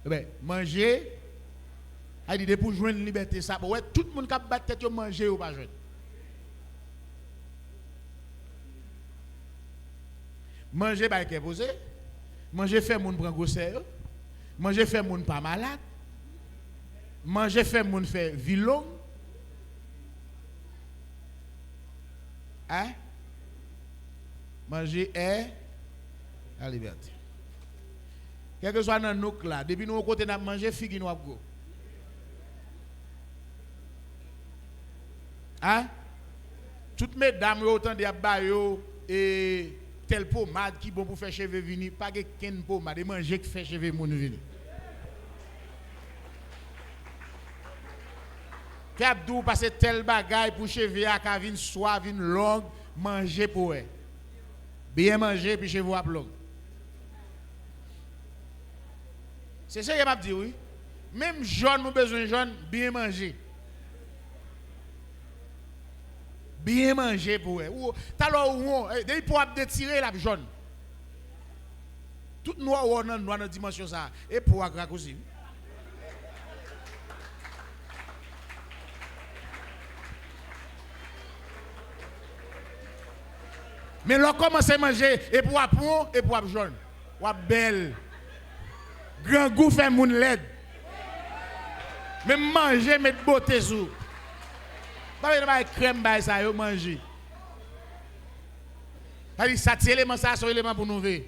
S1: Ben, manger, il dit pour joindre la liberté, ça. Ouais, tout le monde qui a battu tête, manger ou pas joindre. Manger, bah, qui est posé. Manger, fait moun prendre grosseur. Manger, fait moun pas malade. Manger, fait moun fait vie longue. Hein? Manger est la liberté. Quel que soit dans nous là, depuis nous côté n'a manger figue nous go. Hein? Toutes mesdames autant de bayo et tel pommade qui bon pour faire cheveux venir, pas que ken pommade manger qui fait cheveux moun venir. Qu'abdou passer tel bagaille pour cheveux à cavine soit vin longue manger pour elle. Bien manger puis cheveux à long. C'est ça qu'il m'a dit oui. Même jaune nous besoin de jaune bien manger. Bien manger pour elle. Ou talon ou des pour détirer la jaune. Tout noir ou noir dans dimension ça et pour agrak aussi. Mais l'on commence à manger et pour apprendre et pour jaune. Ou belle. Grand goût fait moun laide. Mais manger mettre beauté sous. Pas de crème ba ça yo manger. Allez ça c'est élément ça sont élément pour nous ver.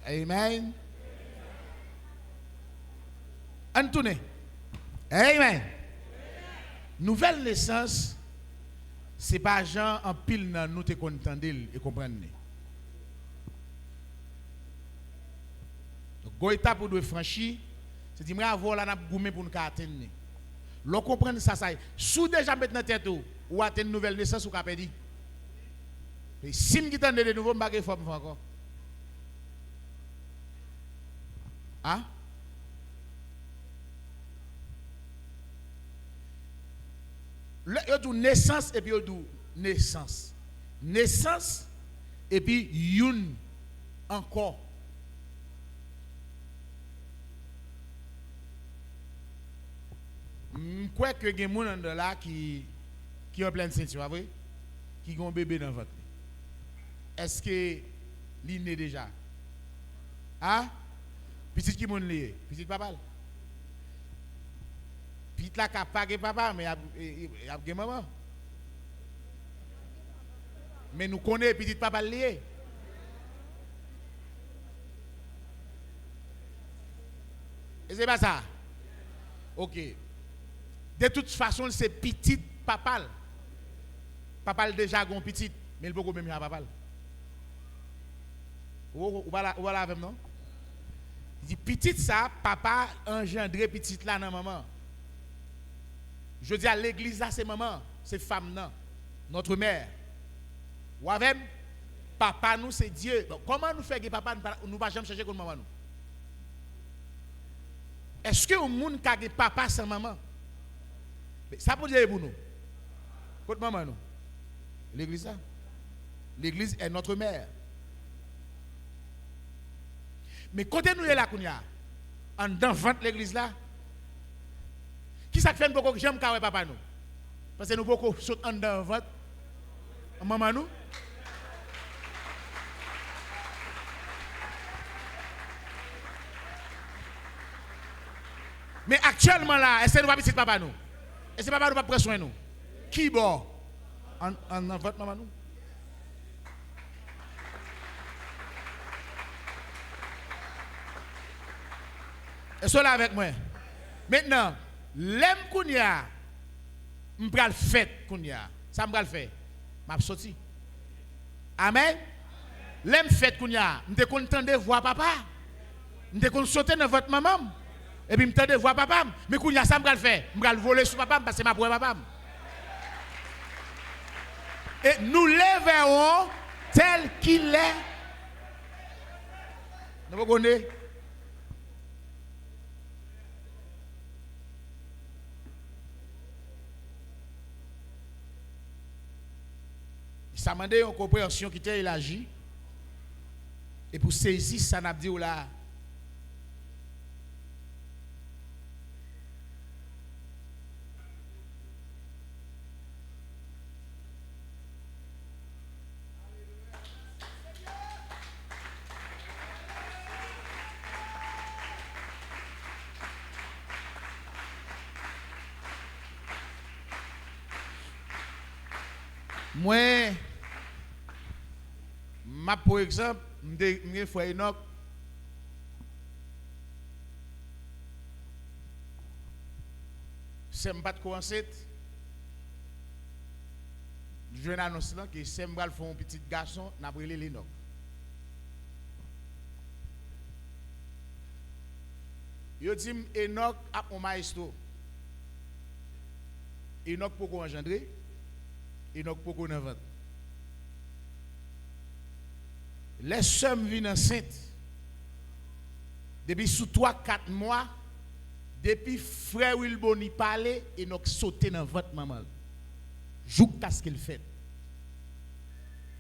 S1: Amen. On tourne. Amen. Nouvelle naissance c'est pas gens en pile dans nous te contendre et comprendre. Donc go étape pour doit franchir, c'est dire moi avoir là n'a goumé pour nous atteindre. L'on comprendre ça sous déjà mettre dans tête ou atteindre nouvelle naissance ou ka perdu. Et si me tande de nouveau m'pa forme encore. Hein? Yo dit naissance et puis yo dit naissance. Naissance et puis youn encore. Quoi que gen moun en là qui en pleine ceinture, vrai? Qui ont un bébé dans votre. Est-ce que li né déjà? Hein? Petit qui moun lié, petit papa. Petit la ka pa gen papa mais y a gen maman. Mais nous connaissons petit papa lié. Et c'est pas ça. OK. De toute façon, c'est petit papa. Papa déjà gon petit, mais il beaucoup même à papa. Ou voilà avec non? Il dit petit ça, papa engendré petit là dans maman. Je dis à l'église là c'est maman, c'est femme non, notre mère. Ou avec papa nous c'est Dieu. Donc, comment nous faire que papa nous pas jamais chercher comme maman nous? Est-ce que au monde qui a papa sans maman? Ça peut dire pour nous. Côté maman nous. L'église là. L'église est notre mère. Mais côté nous est là qu'on y a en dans vente l'église là. Qui ça fait beaucoup j'aime carré papa nous? Parce que nous beaucoup saute en dedans votre maman nous. Mais actuellement là, est-ce que nous pas petit papa nous? Est-ce que papa nous pas prendre soin nous? Qui bon? En votre maman nous? Est-ce que là avec moi? Maintenant, l'aime kounya, m'pral fait kounya. Ça m'pral fait. M'a sorti. Amen. L'aime fait kounya, m'te content de voir papa. M'te content sauter dans votre maman. Et puis m'tende voir papa. Mais kounya ça m'pral faire. M'pral voler sur papa parce que m'a pour papa. Et nous le verrons tel qu'il est. Vous connaissez? Ça m'a demandé une compréhension qui était élargie. Et pour saisir ça, n'a dit là. Moi, par exemple, je frère Enoch. C'est pas de commencer. Je viens d'annoncer que c'est un petit garçon, n'a brûlé l'Enoch. Yo dit Enoch a un maestro. Enoch pour engendrer, Enoch pour inventer. Les sommes viennent enceintes. Depuis sous 3-4 mois, depuis frère Wilboni parlait, Enoch sauté dans votre maman. Joue qu'est-ce qu'il fait.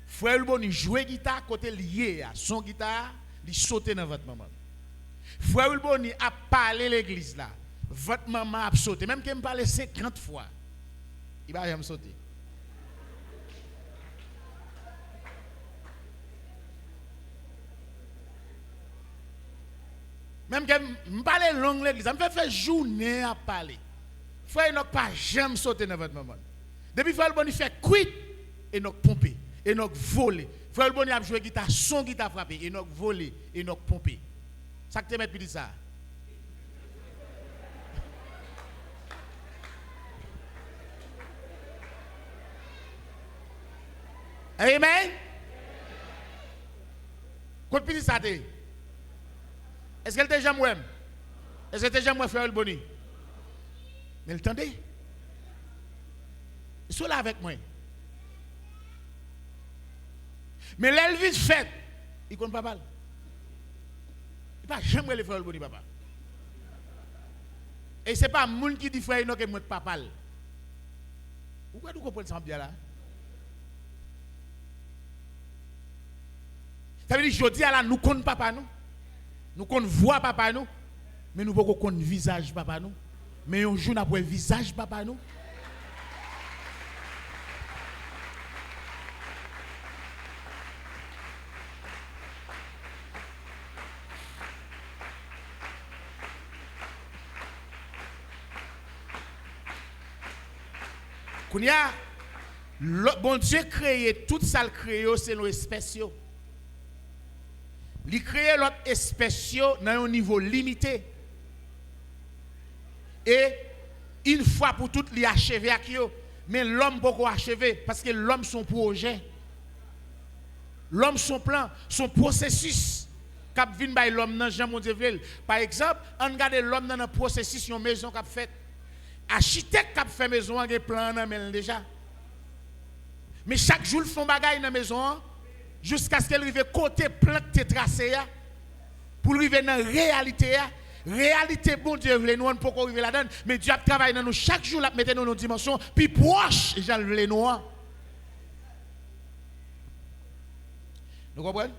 S1: Frère Wilboni jouait guitare côté lié à son guitare, il sauté dans votre maman. Frère Wilboni a parlé l'église là. Votre maman a sauté. Même qu'il me parle 50 fois, il va jamais sauter. Même que je parle long l'église, je me fait journée à parler. Frère Enoch pas jamais sauté dans votre maman. Depuis frère Boni fait quit, Enoch pompé, Enoch volé. Frère Boni a joué guitare, son guitare frappé, Enoch volé, Enoch pompé. Ça que tu mets plus ça. Amen. Quand tu dis ça, est-ce qu'elle était jamais moi? Est-ce qu'elle était jamais moi, frère Boni? Mais elle tendait. Ils sont là avec moi. Mais l'Elvis fait, il ne compte pas mal. Il ne peut jamais le frère Boni, papa. Et ce n'est pas moun qui dit frère Enoch et moi papa. Pourquoi vous comprenez ça bien là? Ça veut dire que je dis à la nous compte papa nous. Nous qu'on voit papa nous, mais nous ne pouvons pas connaître visage papa nous. Mais un jour, nous avons un visage papa nous. Kounia, bon Dieu créé, tout ça le créé, c'est nos espèces. Il crée l'autre espèce dans un niveau limité. Et une fois pour toutes, il achevé avec eux. Mais l'homme peut pas achever parce que l'homme son projet. L'homme son plan, son processus. Cap vinn bay l'homme dans Jean Mondivel. Par exemple, on regarde l'homme dans un processus une maison qu'a fait. Architecte qui fait maison a un plan dans déjà. Mais chaque jour ils font bagaille dans maison jusqu'à ce qu'elle arrive côté plan que tracé pour arriver dans réalité. Réalité, bon Dieu, nous on ne peut pas arriver là-dedans, mais Dieu travaille dans nous chaque jour, mettre dans nos dimensions, puis proche, et j'en veux nous. Nous comprenons?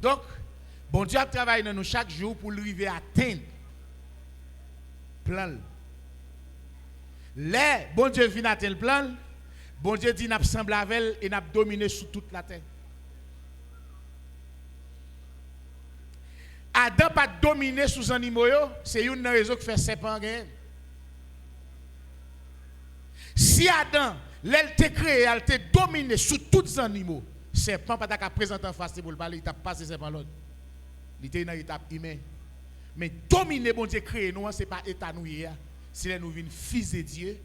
S1: Donc, bon Dieu a travaillé dans nous chaque jour pour arriver à atteindre plan. Les bon Dieu vient atteindre le plan, bon Dieu dit n'a semblé avec elle et n'a dominé sur toute la terre. Adam pas dominé sous les animaux, c'est une raison qui fait serpent gain. Si Adam, l'elle t'a créé, elle t'a dominé sous tous les animaux, serpent pas t'a présenter en face pour le parler, il t'a passé serpent l'autre. Il était dans l'étape humaine. Mais dominer bon Dieu créé nous, c'est pas état nous hier, c'est nous vinn fils de Dieu.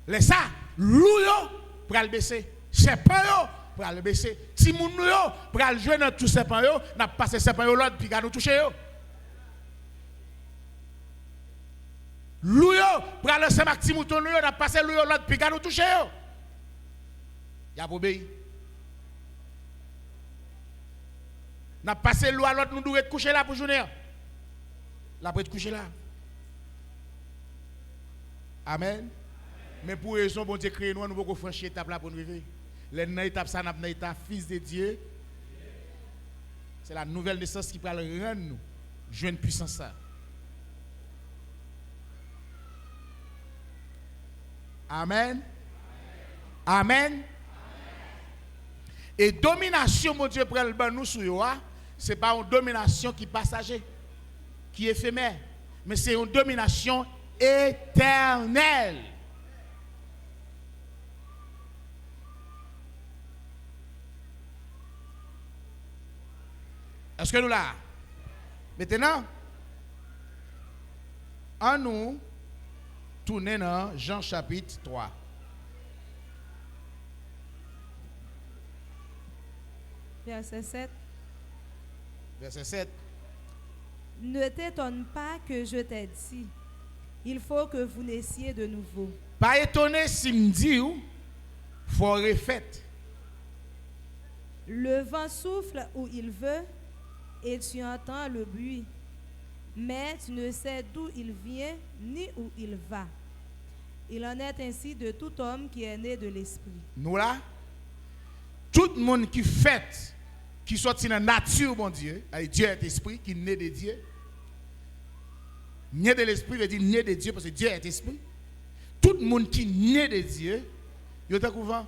S1: Laisse ça, loup yo pour le baisser, serpent yo pour le baisser. Si moun yo pour le jouer dans tout serpent yo, n'a passé serpent yo l'autre puis nous toucher yo. Loup yo pour le laisser Maxime mouton yo, n'a passé loup yo l'autre puis nous toucher yo. Y a obéi. N'a passé loup à l'autre nous devons coucher là pour journée. La pour coucher là. Amen. Mais pour raison bon Dieu créé nous nous pouvons franchir étape là pour nous vivre. Les étape ça n'a pas état fils de Dieu. C'est la nouvelle naissance qui va le rendre nous jouer une puissance ça. Amen. Amen. Et domination mon Dieu prend le ban nous sur yo, c'est pas une domination qui passager, qui est éphémère, mais c'est une domination éternelle. Est-ce que nous là? Maintenant, en nous, tournez dans Jean chapitre 3.
S2: Verset 7.
S1: Verset 7.
S2: Ne t'étonne pas que je t'ai dit. Il faut que vous naissiez de nouveau.
S1: Pas étonné si me dit ou faut refaire.
S2: Le vent souffle où il veut et tu entends le bruit, mais tu ne sais d'où il vient ni où il va. Il en est ainsi de tout homme qui est né de l'esprit.
S1: Nous là, tout le monde qui fait, qui sortit dans la nature, bon Dieu, Dieu est esprit, qui est né de Dieu. Né de l'esprit veut dire né de Dieu parce que Dieu est esprit. Tout le monde qui est né de Dieu, il est au couvent.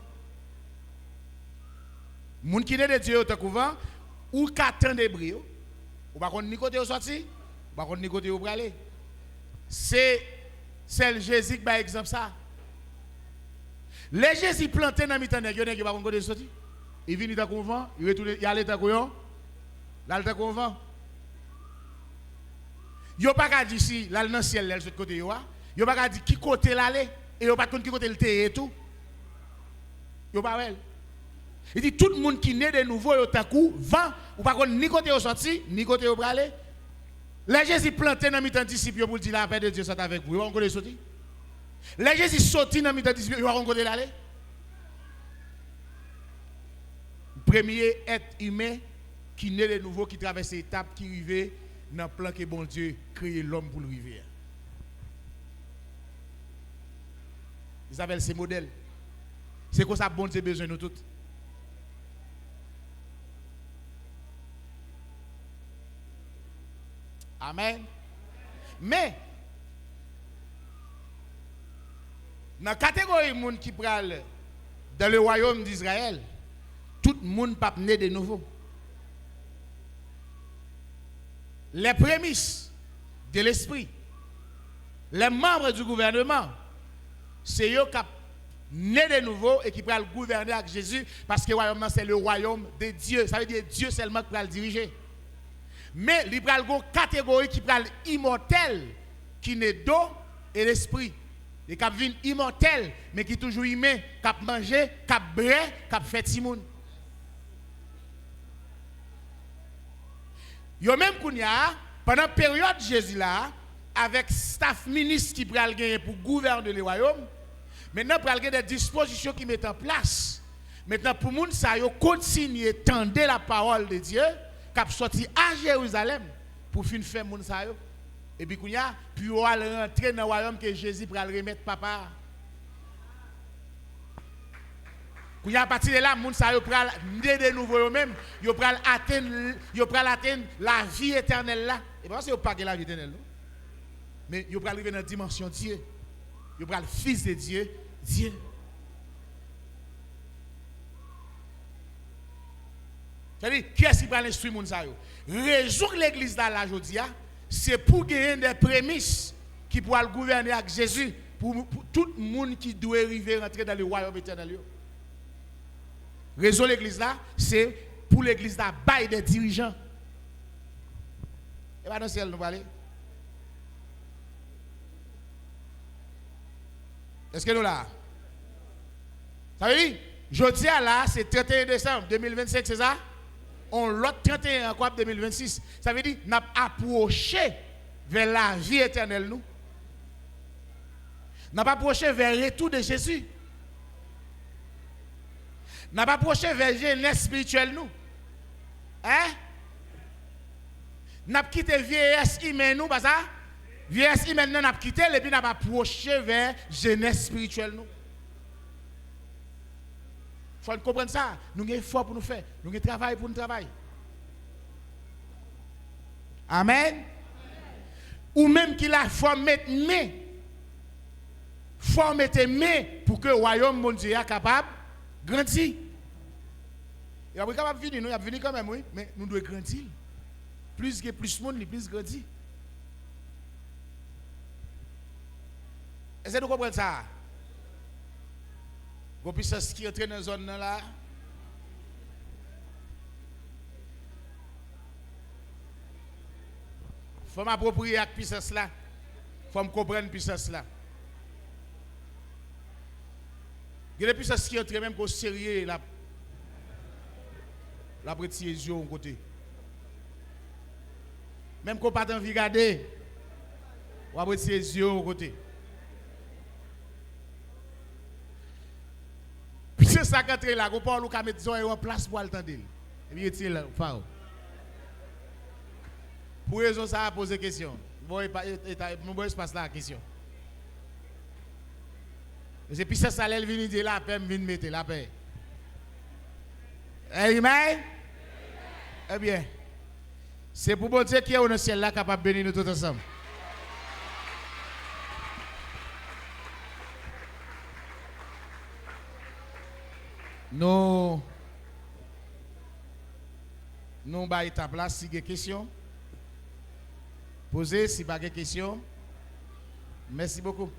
S1: Le monde qui est né de Dieu, il est au couvent. Ou qu'attend des bris, ou pas qu'on ni côté au sorti, ou pas qu'on ni côté au bralé. C'est le Jésus qui par exemple ça. Les Jésus planté dans mi-temps nèg, il pas qu'on côté sorti. Il vient dans couvent, il retourne, il allait dans couvent. Là dans couvent. Yo pas ka di si là dans ciel là l'autre côté yo. Yo pas ka di qui côté l'aller et yo pas connait qui côté le terre et tout. Yo pas wel. Il dit tout le monde qui naît de nouveau yo takou vent ou pas connait ni côté au sorti ni côté au aller. Les Jésus planté dans mi-temps disciple pour dire la paix de Dieu soit avec vous. Yo on connait sorti. Les Jésus sorti dans mi-temps disciple yo on connait l'aller. Premier être humain qui naît de nouveau qui traverse étape qui arrive dans le plan que bon Dieu créé l'homme pour le vivre. Isabelle, c'est modèle. C'est quoi ça bon Dieu besoin de nous tous. Amen. Mais dans la catégorie de monde qui parle dans le royaume d'Israël, tout le monde pas né de nouveau. Les prémices de l'esprit, les membres du gouvernement, c'est eux qui sont nés de nouveau et qui peuvent gouverner avec Jésus parce que le royaume c'est le royaume de Dieu. Ça veut dire Dieu seulement qui peut le diriger. Mais il y a une catégorie qui peut immortelle, qui naît d'eau et l'esprit. Et qui vient immortel, mais qui est toujours humain, qui mange, qui boit, qui fait Simon. Yo même pendant la période de Jésus là, avec staff ministre qui pral gagner pour gouverner le royaume, maintenant pral gagner des dispositions qui mettent en place. Maintenant pour moun ça yo continuer tendre la parole de Dieu, cap sorti à Jérusalem pour fin faire moun ça yo. Et puis kounya puis on va rentrer dans le royaume que Jésus pral remettre papa. Quand y a partir de là, moun sa yo pral de nouveau yo même, yo pral atteindre la vie éternelle là. Et pas c'est pas la vie éternelle non. Mais yo pral arriver dans dimension Dieu. Yo pral fils de Dieu, Dieu. C'est-à-dire, qui est-ce qui va l'instruire moun sa yo? Résoudre l'église là aujourd'hui, c'est pour gagner des prémices qui pourra gouverner avec Jésus pour tout le monde qui doit arriver rentrer dans le royaume éternel. Résoudre l'église là, c'est pour l'église là, bail des dirigeants. Et pas dans le ciel, nous parlons. Est-ce que nous là? Ça veut dire, jeudi là, c'est 31 décembre 2025, c'est ça? On l'autre 31 quoi 2026. Ça veut dire nous avons approché vers la vie éternelle nous. Nous avons approché vers le retour de Jésus. Nous avons approché vers la jeunesse spirituelle nous. Hein? Nous avons quitté la vieillesse humaine nous, pas ça? Vieillesse humaine nous avons quitté et puis nous avons approché vers la jeunesse spirituelle nous. Il faut comprendre ça. Nous avons effort pour nous faire. Nous avons travail pour nous travailler. Amen. Ou même qu'il a formé mais pour que le royaume de Dieu soit capable de grandir. Il est capable de venir, nous avons venir quand même, oui, mais nous devons grandir. Plus que plus de monde, plus grandir. Est-ce que vous comprenez ça? Vous puissiez qui entre dans la zone là. Il faut m'approprier avec puissance là. Il faut me comprendre puissance là. Il y a des puissances qui entrent même qu'au sérieux la précision au côté. Même qu'on pas envie de regarder, on va prêter les yeux au côté. Puis c'est ça qui est là, on parle de mettre les en place pour attendre. Et puis il est là, pour raison ça a posé question. Mon espace là la question. Et puis ça l'aile venir dire la paix, venir mettre la paix. Amen. Eh bien, c'est pour bon Dieu qui est au ciel là capable de bénir nous tous ensemble. Nous bah ta place si des questions. Posez si pas des questions. Merci beaucoup.